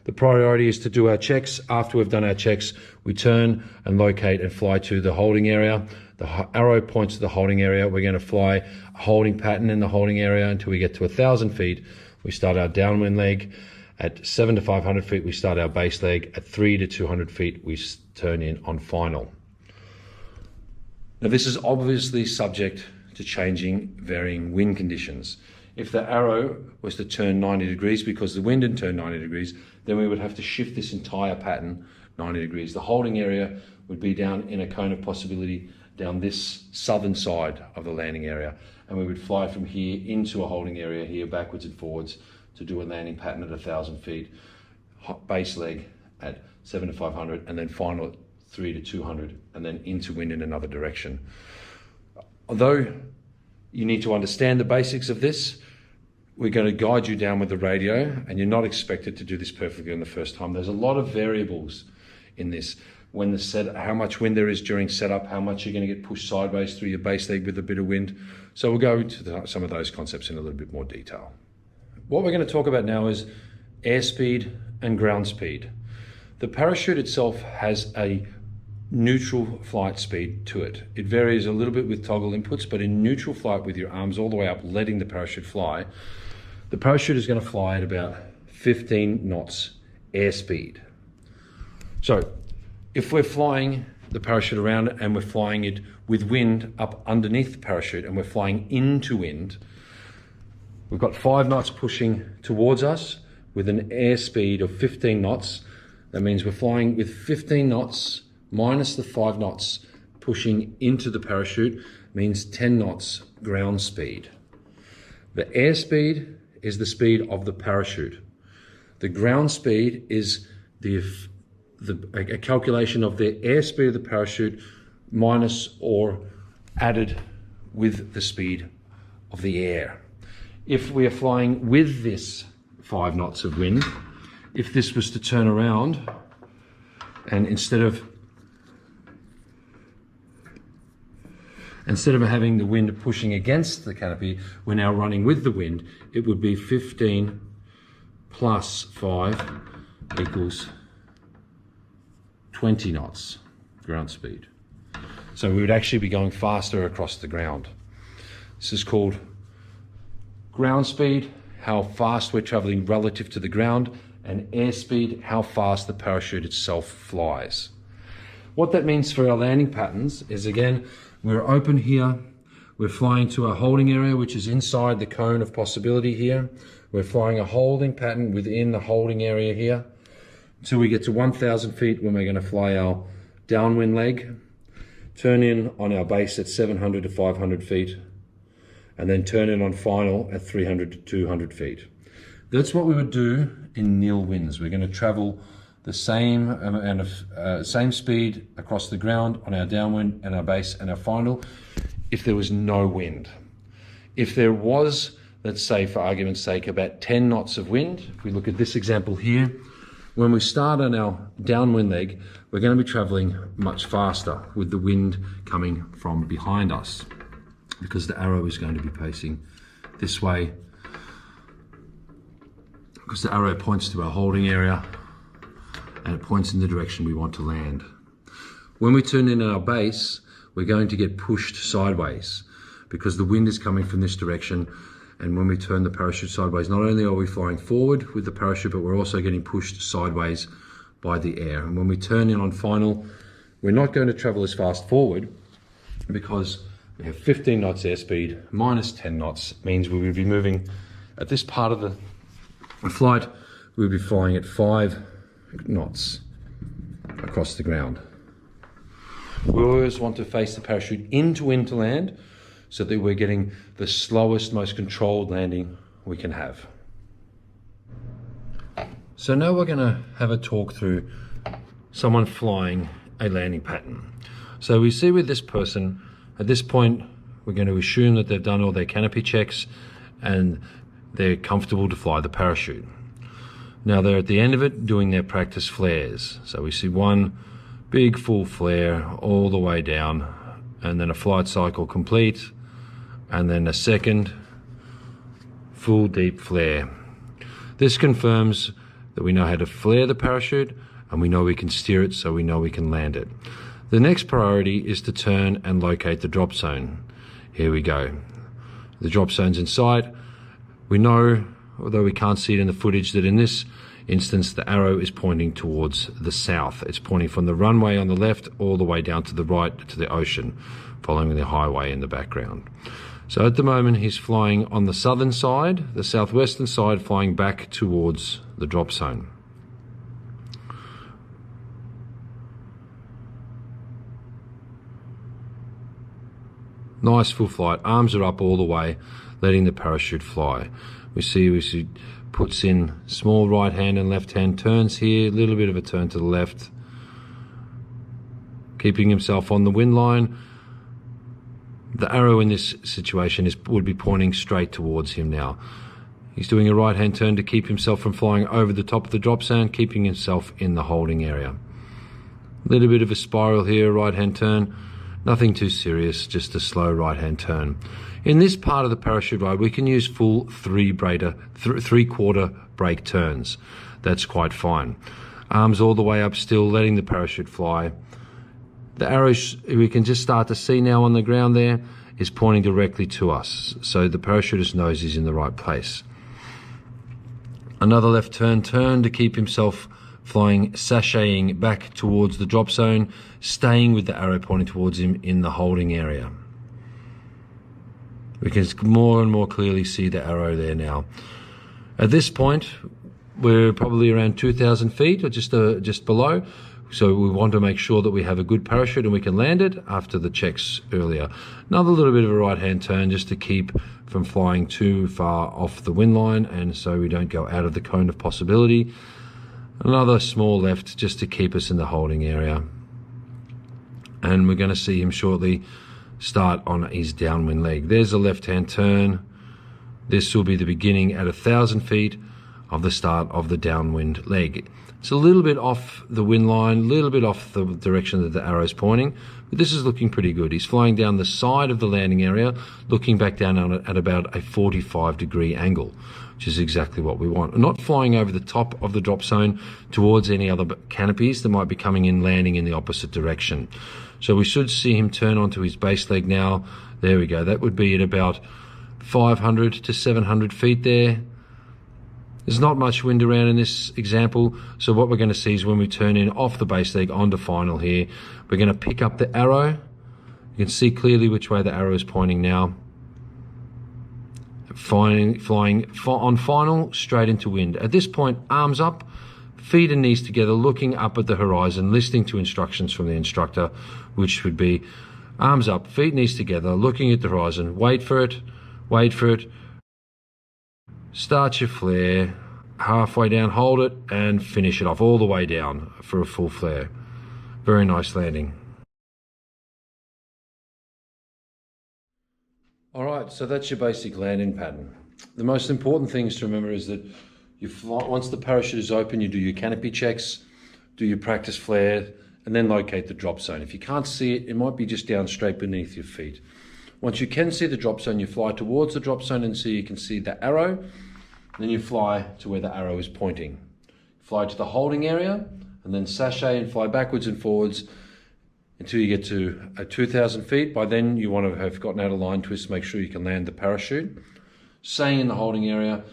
The priority is to do our checks. After we've done our checks, we turn and locate and fly to the holding area. The arrow points to the holding area. We're going to fly a holding pattern in the holding area until we get to 1,000 feet. We start our downwind leg. At 700 to 500 feet, we start our base leg. At 300 to 200 feet, we turn in on final. Now, this is obviously subject to changing, varying wind conditions. If the arrow was to turn 90 degrees because the wind had turned 90 degrees, then we would have to shift this entire pattern 90 degrees. The holding area would be down in a cone of possibility down this southern side of the landing area. And we would fly from here into a holding area here, backwards and forwards, to do a landing pattern at 1,000 feet, base leg at 700 to 500, and then final at 300 to 200, and then into wind in another direction. Although you need to understand the basics of this, we're going to guide you down with the radio, and you're not expected to do this perfectly on the first time. There's a lot of variables in this. When how much wind there is during setup, how much you're going to get pushed sideways through your base leg with a bit of wind. So we'll go into some of those concepts in a little bit more detail. What we're going to talk about now is airspeed and ground speed. The parachute itself has a neutral flight speed to it. It varies a little bit with toggle inputs, but in neutral flight with your arms all the way up, letting the parachute fly, the parachute is going to fly at about 15 knots airspeed. So if we're flying the parachute around and we're flying it with wind up underneath the parachute and we're flying into wind, we've got 5 knots pushing towards us with an airspeed of 15 knots. That means we're flying with 15 knots minus the 5 knots pushing into the parachute, means 10 knots ground speed. The airspeed is the speed of the parachute. The ground speed is a calculation of the airspeed of the parachute minus or added with the speed of the air. If we are flying with this 5 knots of wind, if this was to turn around and instead of having the wind pushing against the canopy, we're now running with the wind, it would be 15 plus 5 equals 20 knots ground speed. So we would actually be going faster across the ground. This is called ground speed, how fast we're traveling relative to the ground, and airspeed, how fast the parachute itself flies. What that means for our landing patterns is, again, we're open here, we're flying to a holding area which is inside the cone of possibility here. We're flying a holding pattern within the holding area here until we get to 1,000 feet, when we're going to fly our downwind leg, turn in on our base at 700 to 500 feet, and then turn in on final at 300 to 200 feet. That's what we would do in nil winds. We're going to travel the same amount of same speed across the ground on our downwind and our base and our final if there was no wind. If there was, let's say for argument's sake, about 10 knots of wind, if we look at this example here, when we start on our downwind leg, we're going to be traveling much faster with the wind coming from behind us, because the arrow is going to be pacing this way, because the arrow points to our holding area and it points in the direction we want to land. When we turn in our base, we're going to get pushed sideways because the wind is coming from this direction. And when we turn the parachute sideways, not only are we flying forward with the parachute, but we're also getting pushed sideways by the air. And when we turn in on final, we're not going to travel as fast forward, because we have 15 knots airspeed minus 10 knots means we will be moving at this part of the flight, we'll be flying at 5 knots across the ground. We always want to face the parachute into wind to land, so that we're getting the slowest, most controlled landing we can have. So now we're going to have a talk through someone flying a landing pattern. So we see with this person, at this point, we're going to assume that they've done all their canopy checks and they're comfortable to fly the parachute. Now they're at the end of it doing their practice flares. So we see one big full flare all the way down, and then a flight cycle complete, and then a second full deep flare. This confirms that we know how to flare the parachute and we know we can steer it, so we know we can land it. The next priority is to turn and locate the drop zone. Here we go. The drop zone's in sight. We know, although we can't see it in the footage, that in this instance the arrow is pointing towards the south. It's pointing from the runway on the left all the way down to the right to the ocean, following the highway in the background. So at the moment he's flying on the southern side, the southwestern side, flying back towards the drop zone. Nice full flight, arms are up all the way, letting the parachute fly. We see puts in small right hand and left hand turns here, a little bit of a turn to the left, keeping himself on the wind line. The arrow in this situation would be pointing straight towards him now. He's doing a right hand turn to keep himself from flying over the top of the drop zone, keeping himself in the holding area. A little bit of a spiral here, right hand turn. Nothing too serious, just a slow right hand turn. In this part of the parachute ride, we can use full three-quarter brake turns. That's quite fine. Arms all the way up still, letting the parachute fly. The arrow we can just start to see now on the ground there is pointing directly to us, so the parachutist's nose is in the right place. Another left turn to keep himself flying, sashaying back towards the drop zone, staying with the arrow pointing towards him in the holding area. We can more and more clearly see the arrow there now. At this point, we're probably around 2,000 feet or just below. So we want to make sure that we have a good parachute and we can land it after the checks earlier. Another little bit of a right-hand turn just to keep from flying too far off the wind line, and so we don't go out of the cone of possibility. Another small left just to keep us in the holding area. And we're going to see him shortly start on his downwind leg. There's a left-hand turn. This will be the beginning at 1,000 feet of the start of the downwind leg. It's a little bit off the wind line, a little bit off the direction that the arrow is pointing, but this is looking pretty good. He's flying down the side of the landing area, looking back down on it at about a 45-degree angle, which is exactly what we want. Not flying over the top of the drop zone towards any other canopies that might be coming in, landing in the opposite direction. So we should see him turn onto his base leg now. There we go. That would be at about 500 to 700 feet there. There's not much wind around in this example, so what we're going to see is when we turn in off the base leg onto final here, we're going to pick up the arrow. You can see clearly which way the arrow is pointing now. Flying on final, straight into wind. At this point, arms up, feet and knees together, looking up at the horizon, listening to instructions from the instructor, which would be arms up, feet, knees together, looking at the horizon. Wait for it, wait for it. Start your flare, halfway down, hold it, and finish it off all the way down for a full flare. Very nice landing. All right, so that's your basic landing pattern. The most important things to remember is that you fly, once the parachute is open, you do your canopy checks, do your practice flare, and then locate the drop zone. If you can't see it, it might be just down straight beneath your feet. Once you can see the drop zone, you fly towards the drop zone and so you can see the arrow. Then you fly to where the arrow is pointing. Fly to the holding area and then sashay and fly backwards and forwards until you get to 2,000 feet. By then you want to have gotten out of line twist, make sure you can land the parachute. Staying in the holding area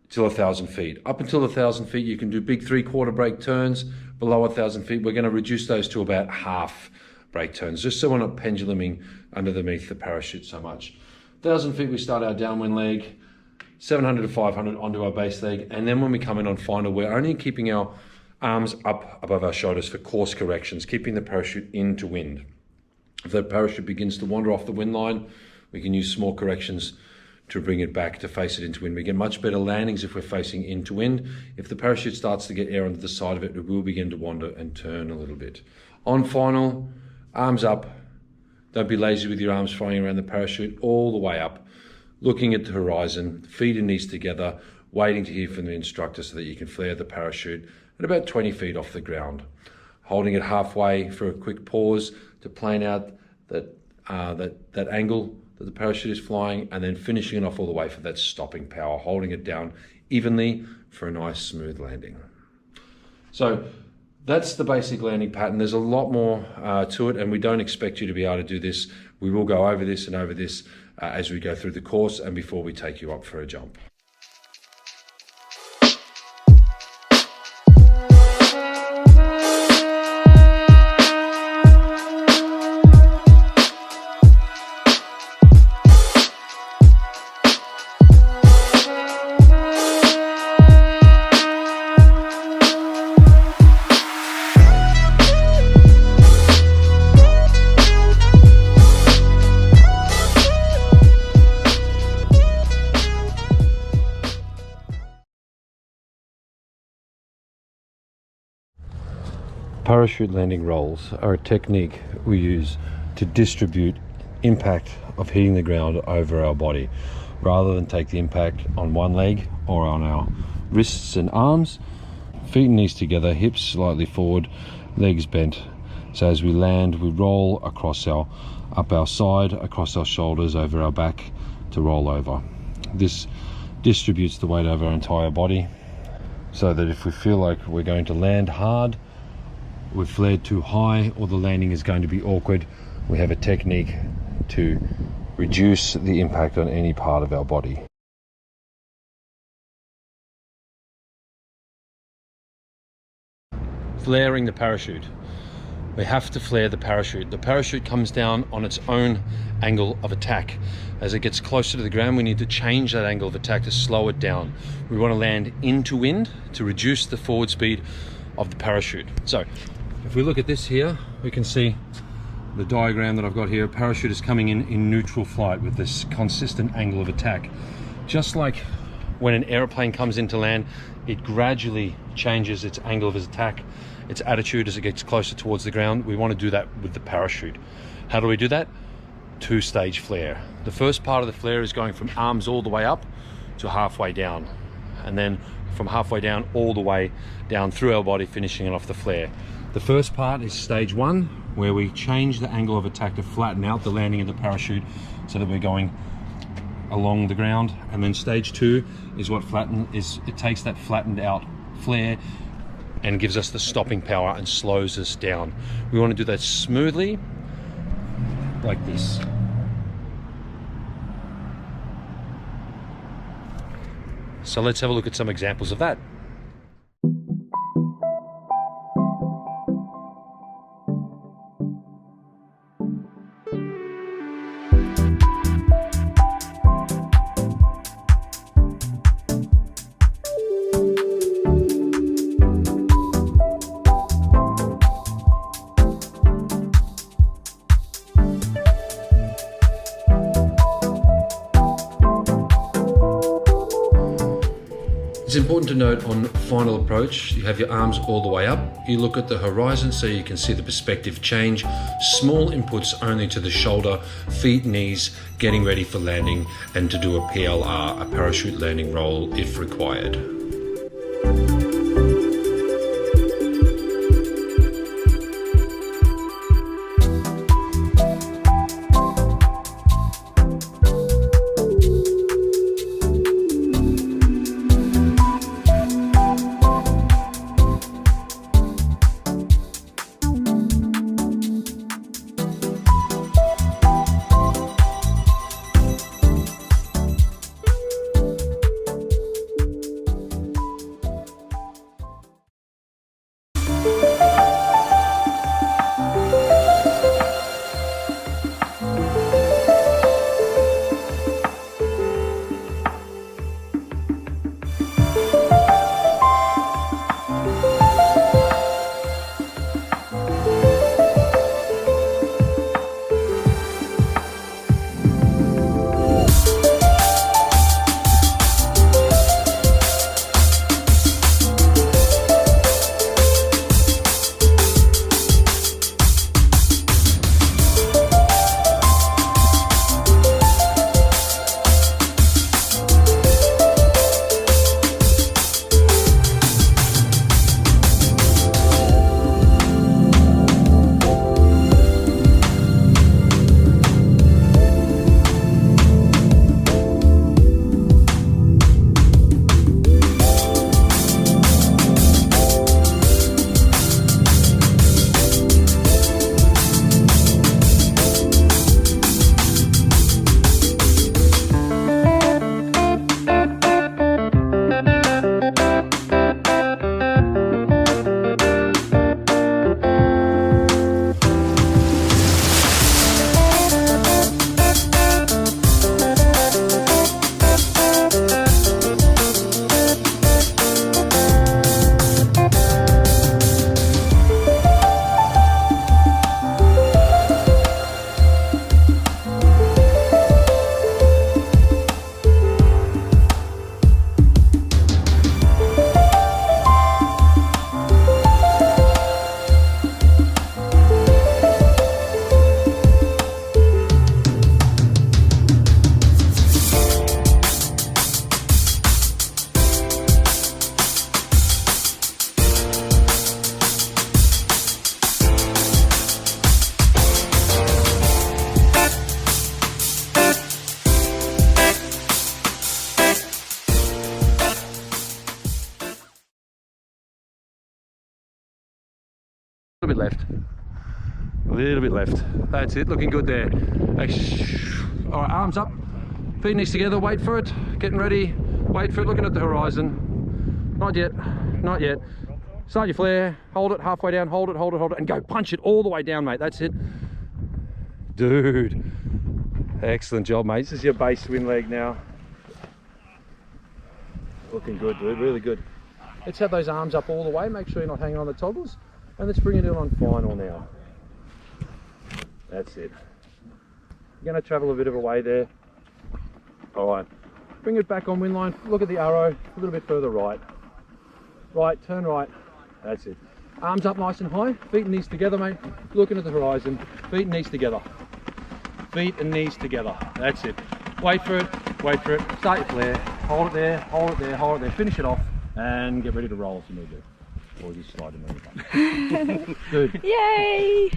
till 1,000 feet. Up until 1,000 feet you can do big 3/4 brake turns. Below 1,000 feet we're going to reduce those to about half brake turns, just so we're not penduluming underneath the parachute so much. 1,000 feet we start our downwind leg, 700 to 500 onto our base leg, and then when we come in on final, we're only keeping our arms up above our shoulders for course corrections, keeping the parachute into wind. If the parachute begins to wander off the wind line, we can use small corrections to bring it back to face it into wind. We get much better landings if we're facing into wind. If the parachute starts to get air onto the side of it, it will begin to wander and turn a little bit. On final, arms up. Don't be lazy with your arms flying around the parachute, all the way up, looking at the horizon, feet and knees together, waiting to hear from the instructor so that you can flare the parachute at about 20 feet off the ground. Holding it halfway for a quick pause to plan out that angle that the parachute is flying, and then finishing it off all the way for that stopping power, holding it down evenly for a nice smooth landing. So that's the basic landing pattern. There's a lot more to it, and we don't expect you to be able to do this. We will go over this and over this as we go through the course and before we take you up for a jump. Parachute landing rolls are a technique we use to distribute impact of hitting the ground over our body, rather than take the impact on one leg or on our wrists and arms. Feet and knees together, hips slightly forward, legs bent. So as we land, we roll across up our side, across our shoulders, over our back to roll over. This distributes the weight over our entire body, so that if we feel like we're going to land hard, we've flared too high, or the landing is going to be awkward, we have a technique to reduce the impact on any part of our body. Flaring the parachute. We have to flare the parachute. The parachute comes down on its own angle of attack. As it gets closer to the ground, we need to change that angle of attack to slow it down. We want to land into wind to reduce the forward speed of the parachute. So if we look at this here, we can see the diagram that I've got here. Parachute is coming in neutral flight with this consistent angle of attack. Just like when an airplane comes into land, it gradually changes its angle of its attack, its attitude as it gets closer towards the ground. We want to do that with the parachute. How do we do that? Two-stage flare. The first part of the flare is going from arms all the way up to halfway down. And then from halfway down all the way down through our body, finishing it off the flare. The first part is stage 1, where we change the angle of attack to flatten out the landing of the parachute so that we're going along the ground. And then stage 2 is what it takes that flattened out flare and gives us the stopping power and slows us down. We want to do that smoothly, like this. So let's have a look at some examples of that. It's important to note on final approach, you have your arms all the way up, you look at the horizon so you can see the perspective change, small inputs only to the shoulder, feet, knees, getting ready for landing, and to do a PLR, a parachute landing roll if required. A little bit left. A little bit left. That's it, looking good there. All right, arms up, feet knees together, wait for it, getting ready, wait for it, looking at the horizon. Not yet, not yet. Start your flare, hold it halfway down, hold it, hold it, hold it, and go punch it all the way down, mate. That's it. Dude, excellent job, mate. This is your base wind leg now. Looking good, dude, really good. Let's have those arms up all the way, make sure you're not hanging on the toggles. And let's bring it in on final now. That's it. You're going to travel a bit of a way there. All right, bring it back on wind line. Look at the arrow, a little bit further right. Right, turn right. That's it. Arms up nice and high, feet and knees together, mate. Looking at the horizon, feet and knees together. Feet and knees together. That's it. Wait for it, wait for it. Start your flare. Hold it there, hold it there, hold it there. Finish it off. And get ready to roll if you need to. Or just slide in there. Good. Yay!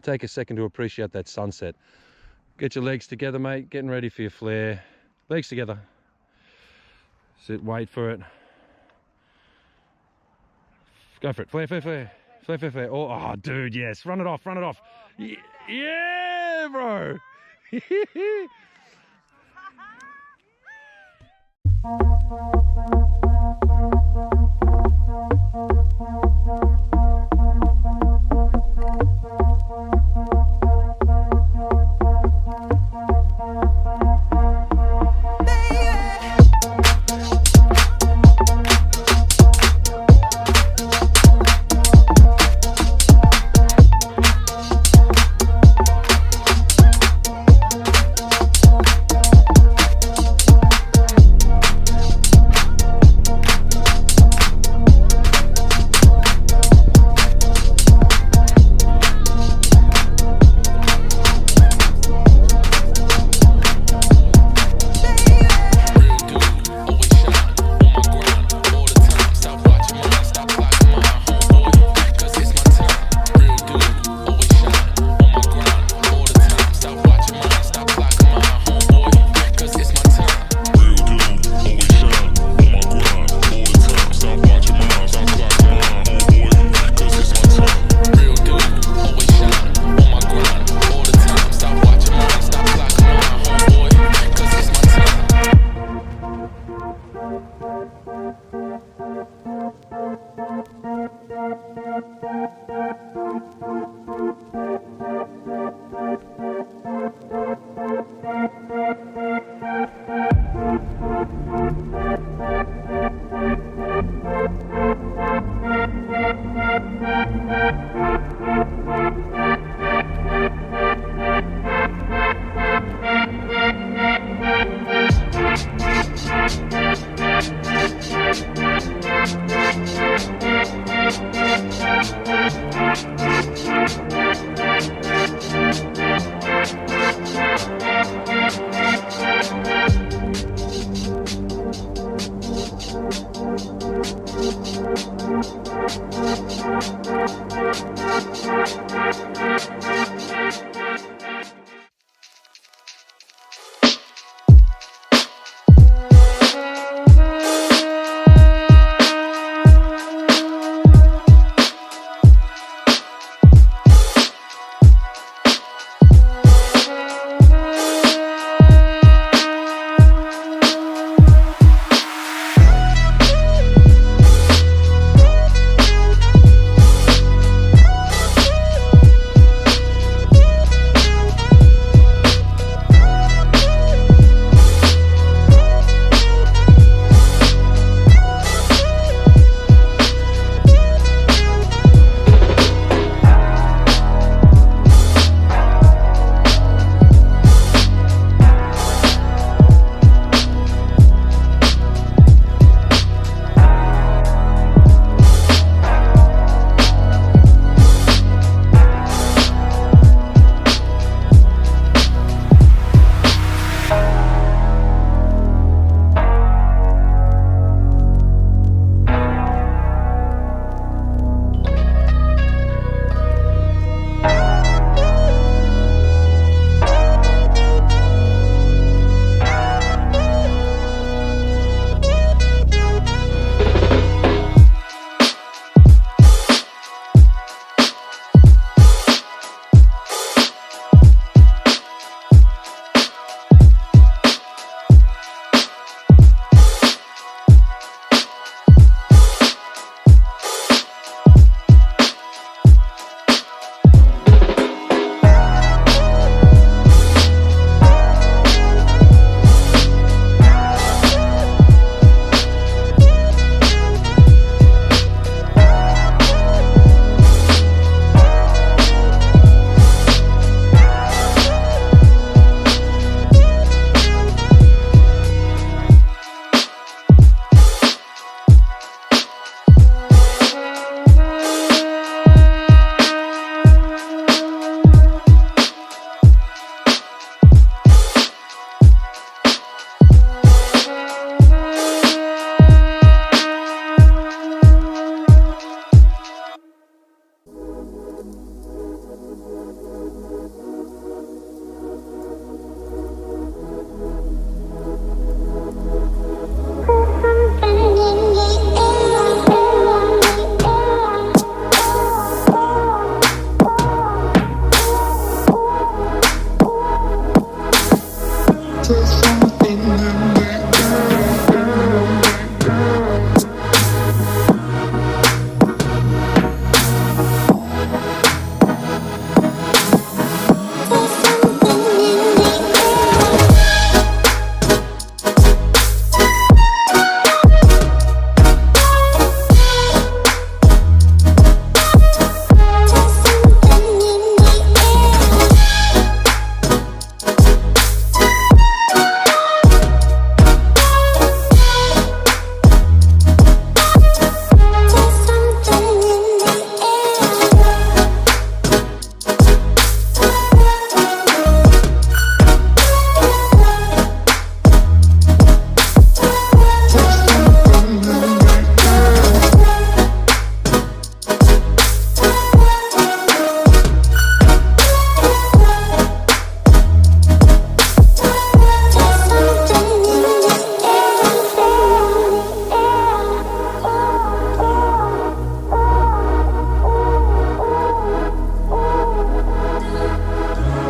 Take a second to appreciate that sunset. Get your legs together, mate. Getting ready for your flare. Legs together. Sit, wait for it. Go for it. Flare, flare, flare. Flare, flare, flare. Oh, dude, yes. Run it off, run it off. Yeah, bro.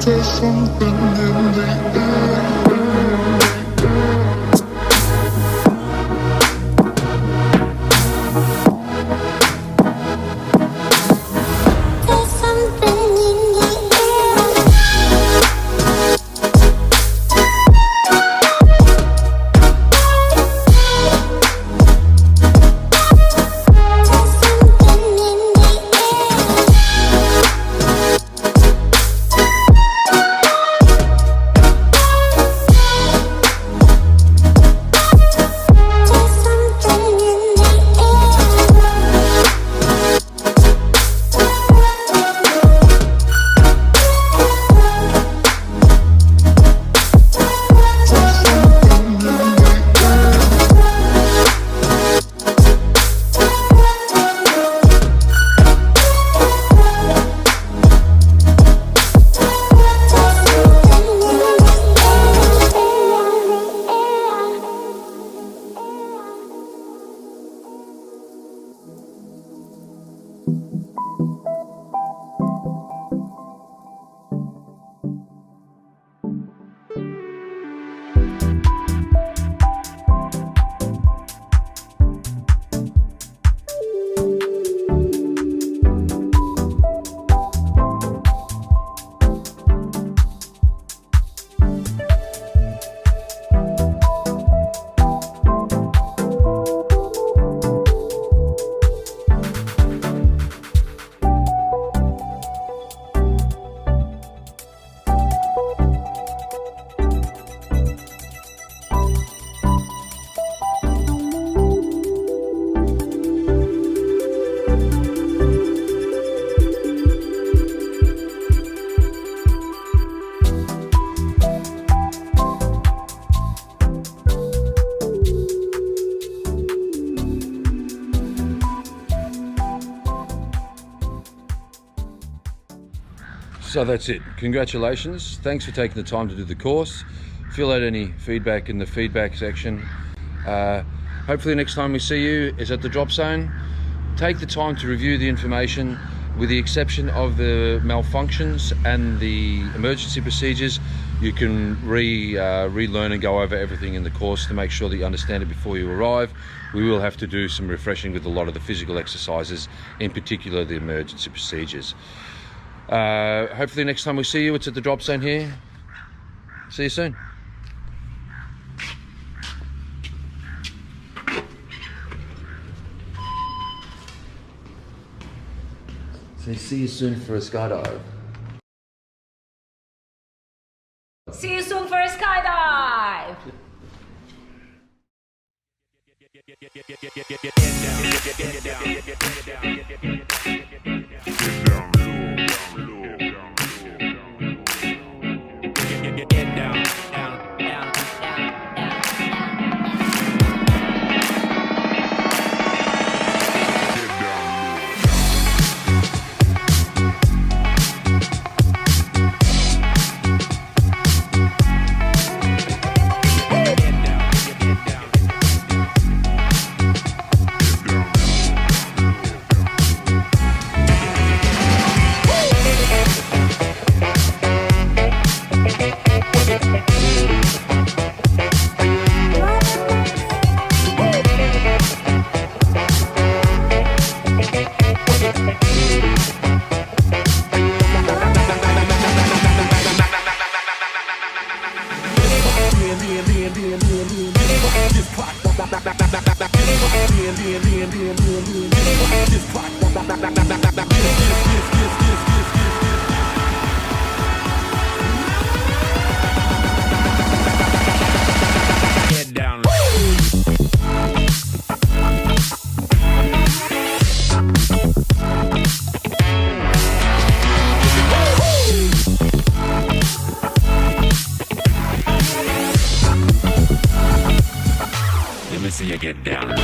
There's something in the air. So that's it. Congratulations. Thanks for taking the time to do the course. Fill out any feedback in the feedback section. Hopefully next time we see you is at the drop zone. Take the time to review the information. With the exception of the malfunctions and the emergency procedures, you can relearn and go over everything in the course to make sure that you understand it before you arrive. We will have to do some refreshing with a lot of the physical exercises, in particular the emergency procedures. Hopefully next time we see you, it's at the drop zone here. See you soon. So see you soon for a skydive. See you soon for a skydive. Let me see you get down.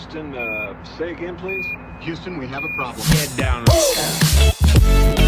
Houston, say again, please. Houston, we have a problem. Head down.